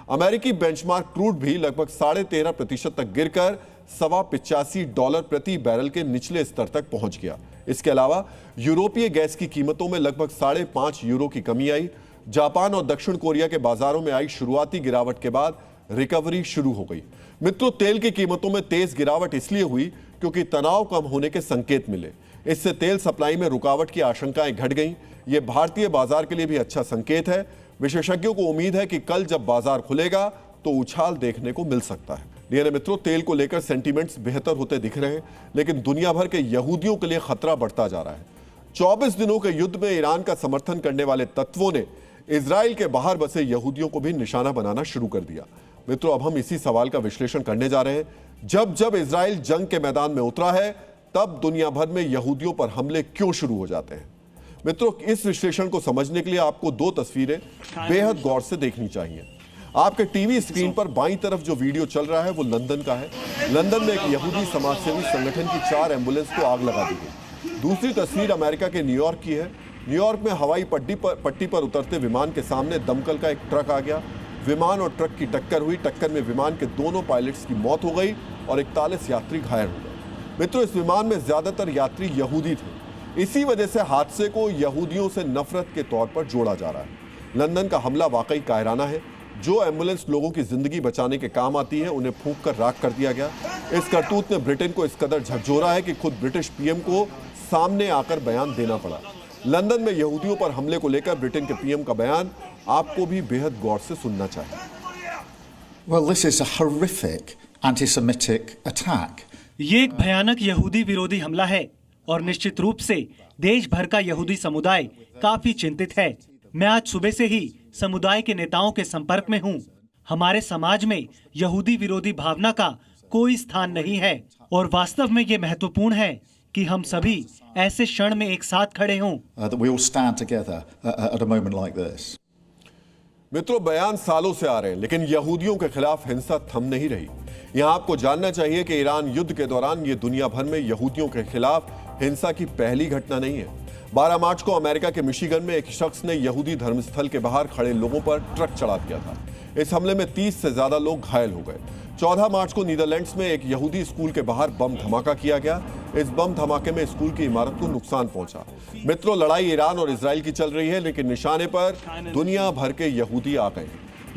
अमेरिकी बेंचमार्क क्रूड भी लगभग 13.5% तक गिरकर $85 प्रति बैरल के निचले स्तर तक पहुंच गया। इसके अलावा यूरोपीय गैस की कीमतों में लगभग 5.5 यूरो की कमी आई। जापान और दक्षिण कोरिया के बाजारों में आई शुरुआती गिरावट के बाद रिकवरी शुरू हो गई। मित्रों, तेल की कीमतों में तेज गिरावट इसलिए हुई क्योंकि तनाव कम होने के संकेत मिले। इससे तेल सप्लाई में रुकावट की आशंकाएं घट गईं। यह भारतीय बाजार के लिए भी अच्छा संकेत है। विशेषज्ञों को उम्मीद है कि कल जब बाजार खुलेगा तो उछाल देखने को मिल सकता है। डीएनए मित्रों, तेल को लेकर सेंटीमेंट्स बेहतर होते दिख रहे हैं, लेकिन दुनिया भर के यहूदियों के लिए खतरा बढ़ता जा रहा है। 24 दिनों के युद्ध में ईरान का समर्थन करने वाले तत्वों ने इजराइल के बाहर बसे यहूदियों को भी निशाना बनाना शुरू कर दिया। मित्रों, अब हम इसी सवाल का विश्लेषण करने जा रहे हैं। जब जब इजराइल जंग के मैदान में उतरा है, तब दुनिया भर में यहूदियों पर हमले क्यों शुरू हो जाते हैं। मित्रों, इस विश्लेषण को समझने के लिए आपको 2 तस्वीरें बेहद गौर से देखनी चाहिए। आपके टीवी स्क्रीन पर बाईं तरफ जो वीडियो चल रहा है वो लंदन का है। लंदन में एक यहूदी समाजसेवी संगठन की 4 एम्बुलेंस को आग लगा दी गई। दूसरी तस्वीर अमेरिका के न्यूयॉर्क की है। न्यूयॉर्क में हवाई पट्टी पर उतरते विमान के सामने दमकल का एक ट्रक आ गया। विमान और ट्रक की टक्कर हुई। टक्कर में विमान के दोनों पायलट्स की मौत हो गई और 41 यात्री घायल हो गए। मित्रों, इस विमान में ज्यादातर यात्री यहूदी थे। इसी वजह से हादसे को यहूदियों से नफरत के तौर पर जोड़ा जा रहा है। लंदन का हमला वाकई कायराना है। जो एम्बुलेंस लोगों की जिंदगी बचाने के काम आती है उन्हें फूंक कर राख कर दिया गया। इस करतूत ने ब्रिटेन को इस कदर झकझोरा है कि खुद ब्रिटिश पीएम को सामने आकर बयान देना पड़ा। लंदन में यहूदियों पर हमले को लेकर ब्रिटेन के पीएम का बयान आपको भी बेहद गौर से सुनना चाहिए। Well, this is a horrific anti-Semitic attack. ये एक भयानक यहूदी विरोधी हमला है और निश्चित रूप से देश भर का यहूदी समुदाय काफी चिंतित है। मैं आज सुबह से ही समुदाय के नेताओं के संपर्क में हूँ। हमारे समाज में यहूदी विरोधी भावना का कोई स्थान नहीं है और वास्तव में ये महत्वपूर्ण है कि हम सभी ऐसे क्षण में एक साथ खड़े हों। That we all stand together at a moment like this. मित्रों, बयान सालों से आ रहे हैं लेकिन यहूदियों के खिलाफ हिंसा थम नहीं रही। यहां आपको जानना चाहिए कि ईरान युद्ध के दौरान ये दुनिया भर में यहूदियों के खिलाफ हिंसा की पहली घटना नहीं है। 12 मार्च को अमेरिका के मिशिगन में एक शख्स ने यहूदी धर्मस्थल के बाहर खड़े लोगों पर ट्रक चढ़ा दिया था। इस हमले में 30 से ज्यादा लोग घायल हो गए। 14 मार्च को नीदरलैंड्स में एक यहूदी स्कूल के बाहर बम धमाका किया गया। इस बम धमाके में स्कूल की इमारत को नुकसान पहुंचा। मित्रों, लड़ाई ईरान और इजराइल की चल रही है लेकिन निशाने पर दुनिया भर के यहूदी आ गए।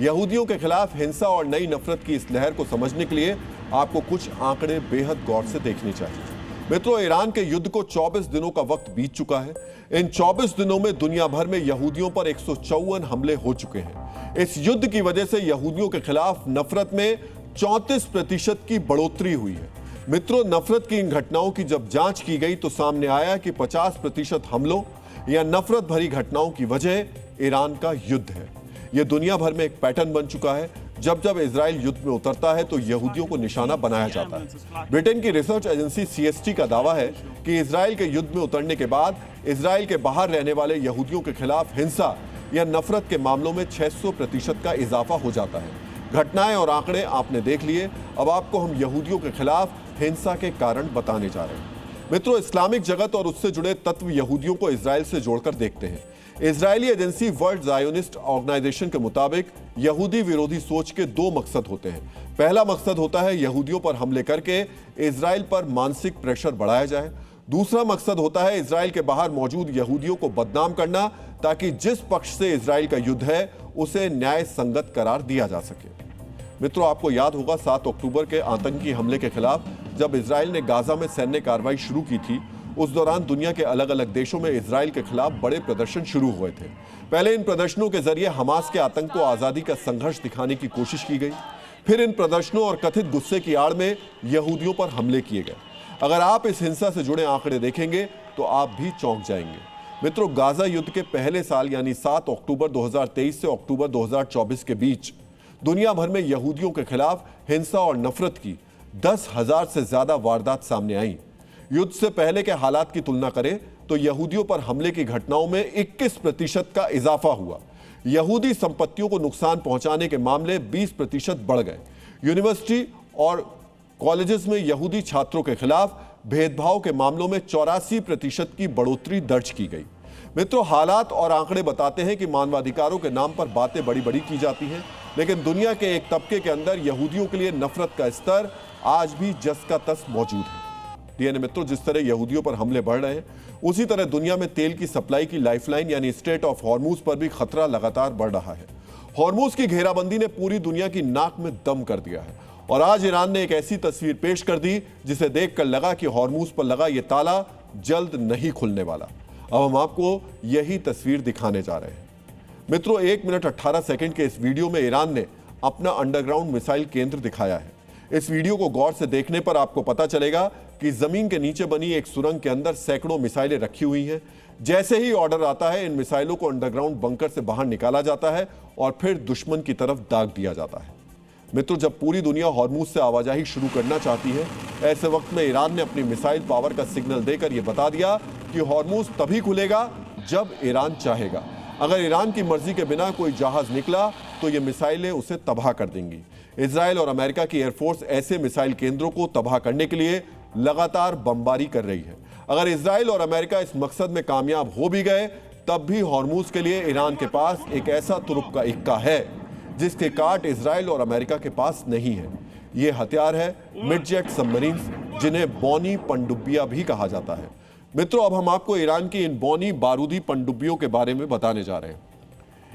यहूदियों के खिलाफ हिंसा और नई नफरत की इस लहर को समझने के लिए आपको कुछ आंकड़े बेहद गौर से देखने चाहिए। मित्रों, ईरान के युद्ध को 24 दिनों का वक्त बीत चुका है। इन 24 दिनों में दुनिया भर में यहूदियों पर 154 हमले हो चुके हैं। इस युद्ध की वजह से यहूदियों के खिलाफ नफरत में 34% की बढ़ोतरी हुई है। मित्रों, नफरत की इन घटनाओं की जब जांच की गई तो सामने आया कि 50% हमलों या नफरत भरी घटनाओं की वजह ईरान का युद्ध है। यह दुनिया भर में एक पैटर्न बन चुका है। जब जब इजराइल युद्ध में उतरता है तो यहूदियों को निशाना बनाया जाता है। ब्रिटेन की रिसर्च एजेंसी CST का दावा है कि इजराइल के युद्ध में उतरने के बाद इजराइल के बाहर रहने वाले यहूदियों के खिलाफ हिंसा या नफरत के मामलों में 600% का इजाफा हो जाता है। घटनाएं और आंकड़े आपने देख लिए। अब आपको हम यहूदियों के खिलाफ हिंसा के कारण बताने जा रहे हैं। मित्रों, इस्लामिक जगत और उससे जुड़े तत्व यहूदियों को इजराइल से जोड़कर देखते हैं। Israeli agency world Zionist organisation के मुताबिक यहूदी विरोधी सोच के 2 मकसद होते हैं। पहला मकसद होता है यहूदियों पर हमले करके इजराइल पर मानसिक प्रेशर बढ़ाया जाए। दूसरा मकसद होता है इजराइल के बाहर मौजूद यहूदियों को बदनाम करना ताकि जिस पक्ष से इजराइल का युद्ध है उसे न्याय संगत करार दिया जा सके। मित्रों, आपको याद होगा 7 अक्टूबर के आतंकी हमले के खिलाफ जब इजराइल ने गाजा में सैन्य कार्रवाई शुरू की थी, उस दौरान दुनिया के अलग अलग देशों में इजराइल के खिलाफ बड़े प्रदर्शन शुरू हुए थे। पहले इन प्रदर्शनों के जरिए हमास के आतंक को आजादी का संघर्ष दिखाने की कोशिश की गई। फिर इन प्रदर्शनों और कथित गुस्से की आड़ में यहूदियों पर हमले किए गए। अगर आप इस हिंसा से जुड़े आंकड़े देखेंगे तो आप भी चौंक जाएंगे। मित्रों, गाजा युद्ध के पहले साल यानी 7 अक्टूबर 2023 से अक्टूबर 2024 के बीच दुनिया भर में यहूदियों के खिलाफ हिंसा और नफरत की 10,000 से ज्यादा वारदात सामने आई। युद्ध से पहले के हालात की तुलना करें तो यहूदियों पर हमले की घटनाओं में 21% का इजाफा हुआ। यहूदी संपत्तियों को नुकसान पहुंचाने के मामले 20% बढ़ गए। यूनिवर्सिटी और कॉलेजेस में यहूदी छात्रों के खिलाफ भेदभाव के मामलों में 84% की बढ़ोतरी दर्ज की गई। मित्रों, हालात और आंकड़े बताते हैं कि मानवाधिकारों के नाम पर बातें बड़ी बड़ी की जाती हैं, लेकिन दुनिया के एक तबके के अंदर यहूदियों के लिए नफरत का स्तर आज भी जस का तस मौजूद है। डीएनए मित्रों, जिस तरह यहूदियों पर हमले बढ़ रहे हैं उसी तरह दुनिया में तेल की सप्लाई की लाइफलाइन यानी स्ट्रेट ऑफ हॉर्मूज पर भी खतरा लगातार बढ़ रहा है। हॉर्मूज की घेराबंदी ने पूरी दुनिया की नाक में दम कर दिया है और आज ईरान ने एक ऐसी तस्वीर पेश कर दी जिसे देखकर लगा कि हॉर्मूज पर लगा यह ताला जल्द नहीं खुलने वाला। अब हम आपको यही तस्वीर दिखाने जा रहे हैं। मित्रों, 1 मिनट 18 सेकंड के इस वीडियो में ईरान ने अपना अंडरग्राउंड मिसाइल केंद्र दिखाया है। इस वीडियो को गौर से देखने पर आपको पता चलेगा कि जमीन के नीचे बनी एक सुरंग के अंदर सैकड़ों मिसाइलें रखी हुई हैं। जैसे ही ऑर्डर आता है इन मिसाइलों को अंडरग्राउंड बंकर से बाहर निकाला जाता है और फिर दुश्मन की तरफ दाग दिया जाता है। मित्रों, जब पूरी दुनिया हॉर्मूज से आवाजाही शुरू करना चाहती है, ऐसे वक्त में ईरान ने अपनी मिसाइल पावर का सिग्नल देकर यह बता दिया कि हॉर्मूज तभी खुलेगा जब ईरान चाहेगा। अगर ईरान की मर्जी के बिना कोई जहाज निकला तो ये मिसाइलें उसे तबाह कर देंगी। इजराइल और अमेरिका की एयरफोर्स ऐसे मिसाइल केंद्रों को तबाह करने के लिए लगातार बमबारी कर रही है। अगर इजराइल और अमेरिका इस मकसद में कामयाब हो भी गए तब भी हॉर्मूज के लिए ईरान के पास एक ऐसा तुरुप का इक्का है जिसके काट इजराइल और अमेरिका के पास नहीं है। ये हथियार है मिडजेट सबमरीन, जिन्हें बौनी पनडुब्बियां भी कहा जाता है। मित्रों, अब हम आपको ईरान की इन बौनी बारूदी पनडुब्बियों के बारे में बताने जा रहे हैं।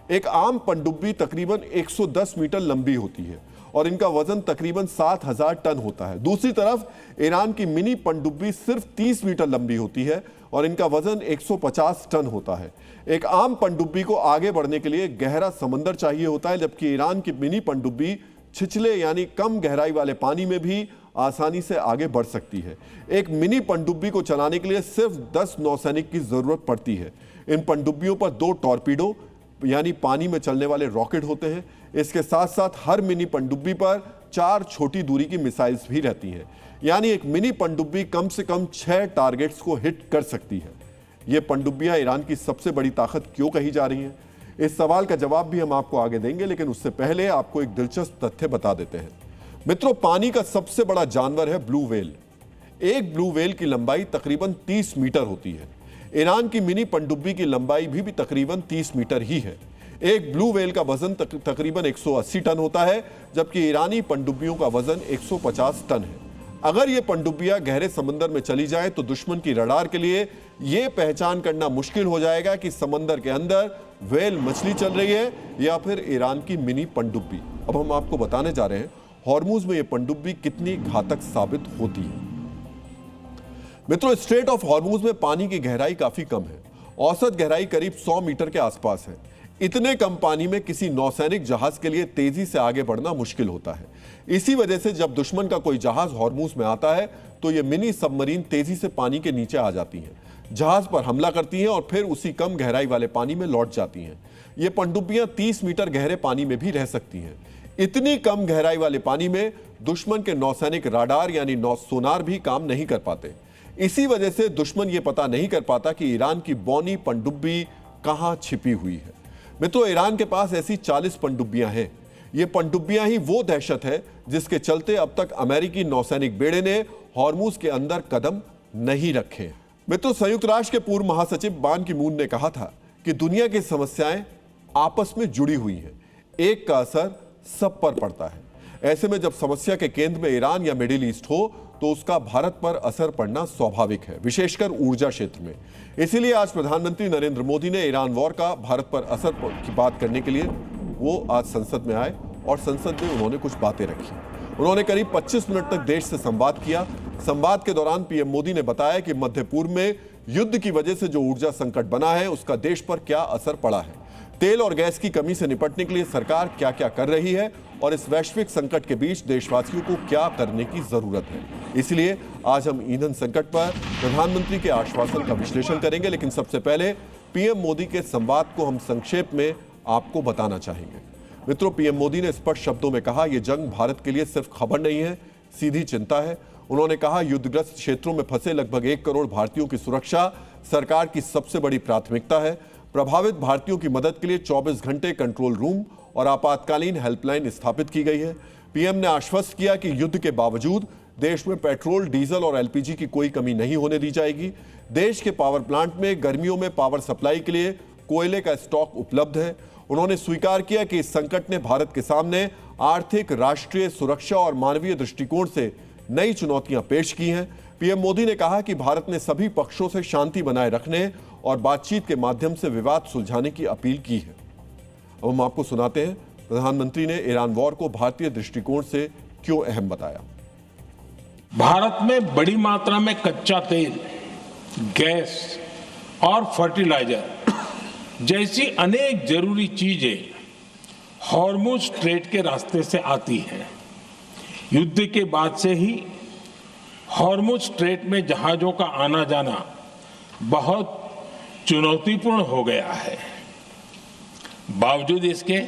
एक आम पनडुब्बी तकरीबन 110 मीटर लंबी होती है और इनका वजन तकरीबन 7000 टन होता है। दूसरी तरफ ईरान की मिनी पनडुब्बी सिर्फ 30 मीटर लंबी होती है और इनका वजन 150 टन होता है। एक आम पनडुब्बी को आगे बढ़ने के लिए गहरा समंदर चाहिए होता है, जबकि ईरान की मिनी पनडुब्बी छिछले यानी कम गहराई वाले पानी में भी आसानी से आगे बढ़ सकती है। एक मिनी पनडुब्बी को चलाने के लिए सिर्फ 10 नौसैनिक की जरूरत पड़ती है। इन पनडुब्बियों पर 2 टॉर्पीडो यानी पानी में चलने वाले रॉकेट होते हैं। इसके साथ साथ हर मिनी पनडुब्बी पर 4 छोटी दूरी की मिसाइल्स भी रहती हैं, यानी एक मिनी पनडुब्बी कम से कम 6 टारगेट्स को हिट कर सकती है। ये पनडुब्बियां ईरान की सबसे बड़ी ताकत क्यों कही जा रही हैं? इस सवाल का जवाब भी हम आपको आगे देंगे, लेकिन उससे पहले आपको एक दिलचस्प तथ्य बता देते हैं। मित्रों, पानी का सबसे बड़ा जानवर है ब्लू व्हेल। एक ब्लू व्हेल की लंबाई तकरीबन 30 मीटर होती है। ईरान की मिनी पनडुब्बी की लंबाई भी तकरीबन 30 मीटर ही है। एक ब्लू व्हेल का वजन तकरीबन 180 टन होता है, जबकि ईरानी पनडुब्बियों का वजन 150 टन है। अगर ये पनडुब्बियां गहरे समंदर में चली जाएं तो दुश्मन की रडार के लिए यह पहचान करना मुश्किल हो जाएगा कि समंदर के अंदर व्हेल मछली चल रही है या फिर ईरान की मिनी पनडुब्बी। अब हम आपको बताने जा रहे हैं हॉर्मुज में यह पनडुब्बी कितनी घातक साबित होती है। मित्रों, स्ट्रेट ऑफ हॉर्मुज में पानी की गहराई काफी कम है। औसत गहराई करीब 100 मीटर के आसपास है। इतने कम पानी में किसी नौसैनिक जहाज के लिए तेजी से आगे बढ़ना मुश्किल होता है। इसी वजह से जब दुश्मन का कोई जहाज हॉर्मुज में आता है तो ये मिनी सबमरीन तेजी से पानी के नीचे आ जाती हैं, जहाज पर हमला करती हैं और फिर उसी कम गहराई वाले पानी में लौट जाती हैं। ये पनडुब्बियां 30 मीटर गहरे पानी में भी रह सकती हैं। इतनी कम गहराई वाले पानी में दुश्मन के नौसैनिक राडार यानी सोनार भी काम नहीं कर पाते। इसी वजह से दुश्मन ये पता नहीं कर पाता कि ईरान की बौनी पनडुब्बी कहां छिपी हुई है। मित्रों, ईरान के पास ऐसी 40 पनडुब्बियां हैं। ये पनडुब्बियां ही वो दहशत है जिसके चलते अब तक अमेरिकी नौसैनिक बेड़े ने हॉर्मुज के अंदर कदम नहीं रखे। मित्रों, संयुक्त राष्ट्र के पूर्व महासचिव बान की मून ने कहा था कि दुनिया की समस्याएं आपस में जुड़ी हुई हैं, एक का असर सब पर पड़ता है। ऐसे में जब समस्या के केंद्र में ईरान या मिडिल ईस्ट हो तो उसका भारत पर असर पड़ना स्वाभाविक है, विशेषकर ऊर्जा क्षेत्र में। इसीलिए आज प्रधानमंत्री नरेंद्र मोदी ने ईरान वॉर का भारत पर असर की बात करने के लिए वो आज संसद में आए और संसद में उन्होंने कुछ बातें रखी। उन्होंने करीब 25 मिनट तक देश से संवाद किया। संवाद के दौरान पीएम मोदी ने बताया कि मध्य पूर्व में युद्ध की वजह से जो ऊर्जा संकट बना है उसका देश पर क्या असर पड़ा है, तेल और गैस की कमी से निपटने के लिए सरकार क्या क्या कर रही है और इस वैश्विक संकट के बीच देशवासियों को क्या करने की जरूरत है। इसलिए आज हम ईंधन संकट पर प्रधानमंत्री के आश्वासन का विश्लेषण करेंगे, लेकिन सबसे पहले पीएम मोदी के संवाद को हम संक्षेप में आपको बताना चाहेंगे। मित्रों, पीएम मोदी ने स्पष्ट शब्दों में कहा, यह जंग भारत के लिए सिर्फ खबर नहीं है, सीधी चिंता है। उन्होंने कहा, युद्धग्रस्त क्षेत्रों में फंसे लगभग 1 करोड़ भारतीयों की सुरक्षा सरकार की सबसे बड़ी प्राथमिकता है। प्रभावित भारतीयों की मदद के लिए 24 घंटे कंट्रोल रूम और आपातकालीन हेल्पलाइन स्थापित की गई है। पीएम ने आश्वस्त किया कि युद्ध के बावजूद देश में पेट्रोल, डीजल और एलपीजी की कोई कमी नहीं होने दी जाएगी। देश के पावर प्लांट में गर्मियों में पावर सप्लाई के लिए कोयले का स्टॉक उपलब्ध है। उन्होंने स्वीकार किया कि इस संकट ने भारत के सामने आर्थिक, राष्ट्रीय सुरक्षा और मानवीय दृष्टिकोण से नई चुनौतियां पेश की हैं। पीएम मोदी ने कहा कि भारत ने सभी पक्षों से शांति बनाए रखने और बातचीत के माध्यम से विवाद सुलझाने की अपील की है। अब हम आपको सुनाते हैं प्रधानमंत्री ने ईरान वॉर को भारतीय दृष्टिकोण से क्यों अहम बताया। भारत में बड़ी मात्रा में कच्चा तेल, गैस और फर्टिलाइजर जैसी अनेक जरूरी चीजें हॉर्मुज स्ट्रेट के रास्ते से आती हैं। युद्ध के बाद से ही हॉर्मुज स्ट्रेट में जहाजों का आना जाना बहुत चुनौतीपूर्ण हो गया है। बावजूद इसके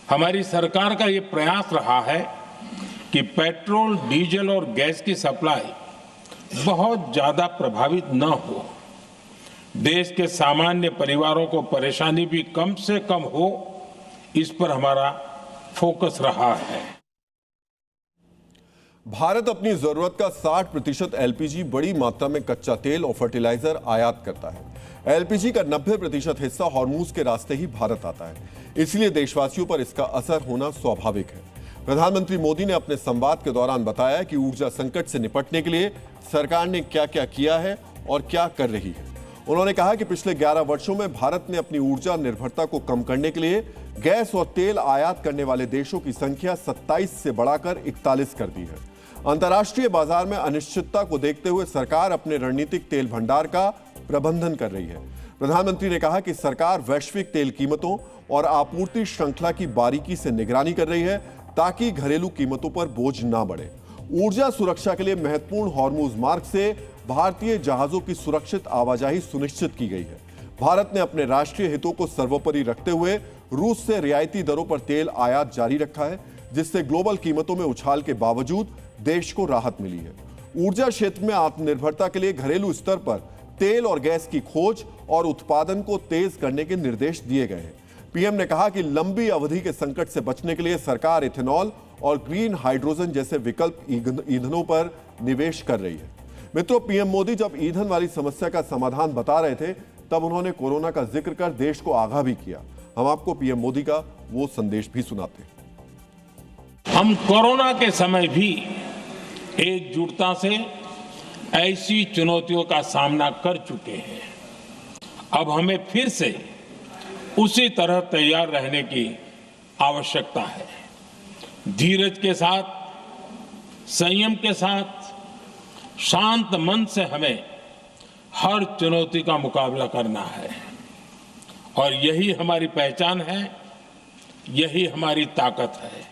हमारी सरकार का ये प्रयास रहा है कि पेट्रोल, डीजल और गैस की सप्लाई बहुत ज्यादा प्रभावित न हो, देश के सामान्य परिवारों को परेशानी भी कम से कम हो, इस पर हमारा फोकस रहा है। भारत अपनी जरूरत का 60% एलपीजी, बड़ी मात्रा में कच्चा तेल और फर्टिलाइजर आयात करता है। एलपीजी का 90% हिस्सा हॉर्मुज के रास्ते ही भारत आता है, इसलिए देशवासियों पर इसका असर होना स्वाभाविक है। प्रधानमंत्री मोदी ने अपने संवाद के दौरान बताया कि ऊर्जा संकट से निपटने के लिए सरकार ने क्या क्या किया है और क्या कर रही है। उन्होंने कहा कि पिछले 11 वर्षों में भारत ने अपनी ऊर्जा निर्भरता को कम करने के लिए गैस और तेल आयात करने वाले देशों की संख्या 27 से बढ़ाकर 41 कर दी है। अंतर्राष्ट्रीय बाजार में अनिश्चितता को देखते हुए सरकार अपने रणनीतिक तेल भंडार का प्रबंधन कर रही है। प्रधानमंत्री ने कहा कि सरकार वैश्विक तेल कीमतों और आपूर्ति श्रृंखला की बारीकी से निगरानी कर रही है ताकि घरेलू कीमतों पर बोझ ना बढ़े। ऊर्जा सुरक्षा के लिए महत्वपूर्ण हॉर्मुज मार्ग से भारतीय जहाजों की सुरक्षित आवाजाही सुनिश्चित की गई है। भारत ने अपने राष्ट्रीय हितों को सर्वोपरि रखते हुए रूस से रियायती दरों पर तेल आयात जारी रखा है, जिससे ग्लोबल कीमतों में उछाल के बावजूद देश को राहत मिली है। ऊर्जा क्षेत्र में आत्मनिर्भरता के लिए घरेलू स्तर पर तेल और गैस की खोज और उत्पादन को तेज करने के निर्देश दिए गए हैं। पीएम ने कहा कि लंबी अवधि के संकट से बचने के लिए सरकार इथेनॉल और ग्रीन हाइड्रोजन जैसे विकल्प ईंधनों पर निवेश कर रही है। मित्रों, पीएम मोदी जब ईंधन वाली समस्या का समाधान बता रहे थे तब उन्होंने कोरोना का जिक्र कर देश को आगाह भी किया। हम आपको पीएम मोदी का वो संदेश भी सुनाते हैं। हम कोरोना के समय भी एकजुटता से ऐसी चुनौतियों का सामना कर चुके हैं। अब हमें फिर से उसी तरह तैयार रहने की आवश्यकता है। धीरज के साथ, संयम के साथ, शांत मन से हमें हर चुनौती का मुकाबला करना है और यही हमारी पहचान है, यही हमारी ताकत है।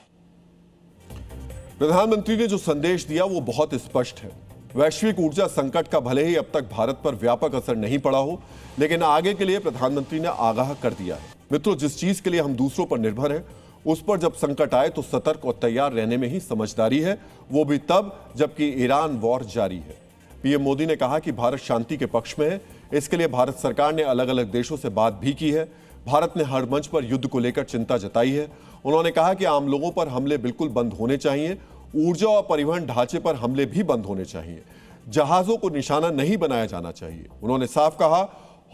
प्रधानमंत्री ने जो संदेश दिया वो बहुत स्पष्ट है। वैश्विक ऊर्जा संकट का भले ही अब तक भारत पर व्यापक असर नहीं पड़ा हो, लेकिन आगे के लिए प्रधानमंत्री ने आगाह कर दिया है। मित्रों, जिस चीज के लिए हम दूसरों पर निर्भर हैं, उस पर जब संकट आए तो सतर्क और तैयार रहने में ही समझदारी है, वो भी तब जबकि ईरान वॉर जारी है। पीएम मोदी ने कहा कि भारत शांति के पक्ष में है। इसके लिए भारत सरकार ने अलग अलग देशों से बात भी की है। भारत ने हर मंच पर युद्ध को लेकर चिंता जताई है। उन्होंने कहा कि आम लोगों पर हमले बिल्कुल बंद होने चाहिए। ऊर्जा और परिवहन ढांचे पर हमले भी बंद होने चाहिए। जहाजों को निशाना नहीं बनाया जाना चाहिए। उन्होंने साफ कहा,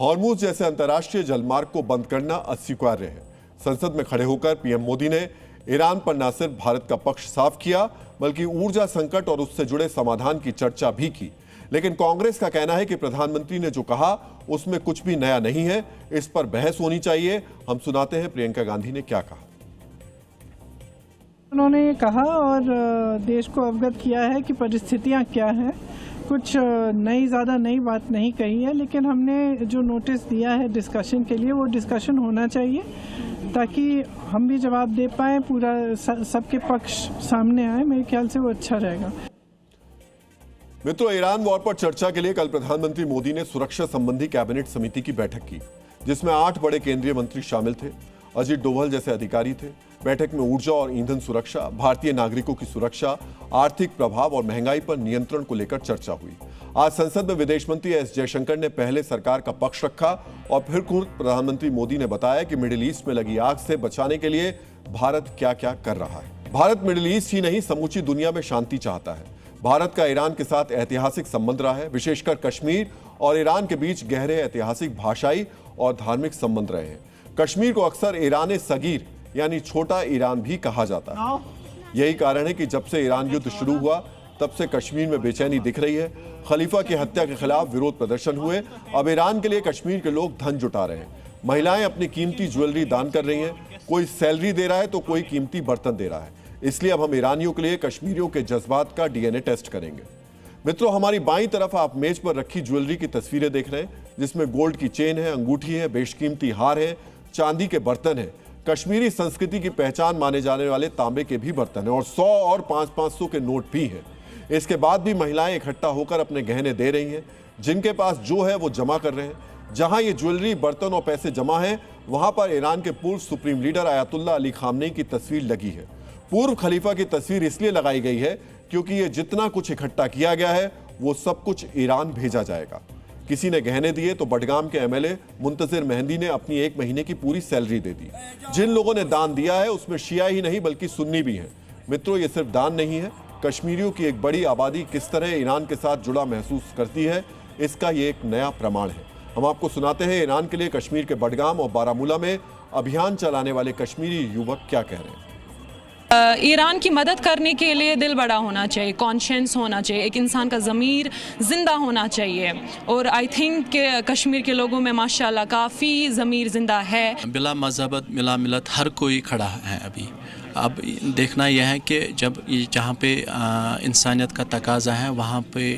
हॉर्मुज जैसे अंतर्राष्ट्रीय जलमार्ग को बंद करना अस्वीकार्य है। संसद में खड़े होकर पीएम मोदी ने ईरान पर न सिर्फ भारत का पक्ष साफ किया, बल्कि ऊर्जा संकट और उससे जुड़े समाधान की चर्चा भी की। लेकिन कांग्रेस का कहना है कि प्रधानमंत्री ने जो कहा उसमें कुछ भी नया नहीं है, इस पर बहस होनी चाहिए। हम सुनाते हैं प्रियंका गांधी ने क्या कहा। उन्होंने ये कहा और देश को अवगत किया है कि परिस्थितियां क्या हैं। कुछ ज़्यादा नई बात नहीं कही है, लेकिन हमने जो नोटिस दिया है डिस्कशन के लिए, वो डिस्कशन होना चाहिए ताकि हम भी जवाब दे पाए, पूरा सबके पक्ष सामने आए। मेरे ख्याल से वो अच्छा रहेगा। मित्रों, ईरान वॉर पर चर्चा के लिए कल प्रधानमंत्री मोदी ने सुरक्षा संबंधी कैबिनेट समिति की बैठक की, जिसमें 8 बड़े केंद्रीय मंत्री शामिल थे। अजीत डोभाल जैसे अधिकारी थे। बैठक में ऊर्जा और ईंधन सुरक्षा, भारतीय नागरिकों की सुरक्षा, आर्थिक प्रभाव और महंगाई पर नियंत्रण को लेकर चर्चा हुई। आज संसद में विदेश मंत्री एस जयशंकर ने पहले सरकार का पक्ष रखा और फिर खुद प्रधानमंत्री मोदी ने बताया कि मिडिल ईस्ट में लगी आग से बचाने के लिए भारत क्या क्या कर रहा है। भारत मिडिल ईस्ट ही नहीं, समूची दुनिया में शांति चाहता है। भारत का ईरान के साथ ऐतिहासिक संबंध रहा है। विशेषकर कश्मीर और ईरान के बीच गहरे ऐतिहासिक, भाषाई और धार्मिक संबंध रहे हैं। कश्मीर को अक्सर ईरान सगीर यानी छोटा ईरान भी कहा जाता है। यही कारण है कि जब से ईरान युद्ध शुरू हुआ तब से कश्मीर में बेचैनी दिख रही है। खलीफा की हत्या के खिलाफ विरोध प्रदर्शन हुए। अब ईरान के लिए कश्मीर के लोग धन जुटा रहे हैं। महिलाएं अपनी कीमती ज्वेलरी दान कर रही हैं। कोई सैलरी दे रहा है तो कोई कीमती बर्तन दे रहा है। इसलिए अब हम ईरानियों के लिए कश्मीरियों के जज्बात का डीएनए टेस्ट करेंगे। मित्रों, हमारी बाईं तरफ आप मेज पर रखी ज्वेलरी की तस्वीरें देख रहे हैं, जिसमें गोल्ड की चेन है, अंगूठी है, बेशकीमती हार है, चांदी के बर्तन है। कश्मीरी संस्कृति की पहचान माने जाने वाले तांबे के भी बर्तन हैं और 100 और 500 के नोट भी हैं। इसके बाद भी महिलाएं इकट्ठा होकर अपने गहने दे रही हैं। जिनके पास जो है वो जमा कर रहे हैं। जहां ये ज्वेलरी, बर्तन और पैसे जमा हैं, वहां पर ईरान के पूर्व supreme leader ayatollah Ali Khamenei की तस्वीर लगी है। पूर्व खलीफा की तस्वीर इसलिए लगाई गई है क्योंकि ये जितना कुछ इकट्ठा किया गया है वो सब कुछ ईरान भेजा जाएगा। किसी ने गहने दिए तो बडगाम के एमएलए मुंतजिर मेहंदी ने अपनी 1 महीने की पूरी सैलरी दे दी। जिन लोगों ने दान दिया है उसमें शिया ही नहीं बल्कि सुन्नी भी हैं। मित्रों, ये सिर्फ दान नहीं है, कश्मीरियों की एक बड़ी आबादी किस तरह ईरान के साथ जुड़ा महसूस करती है, इसका ये एक नया प्रमाण है। हम आपको सुनाते हैं ईरान के लिए कश्मीर के बडगाम और बारामूला में अभियान चलाने वाले कश्मीरी युवक क्या कह रहे हैं। ईरान की मदद करने के लिए दिल बड़ा होना चाहिए, कॉन्शियस होना चाहिए, एक इंसान का ज़मीर ज़िंदा होना चाहिए। और आई थिंक कि कश्मीर के लोगों में माशाल्लाह काफ़ी ज़मीर ज़िंदा है। बिला मज़हबत मिला मिलत हर कोई खड़ा है अभी। अब देखना यह है कि जब जहाँ पे इंसानियत का तकाजा है वहाँ पे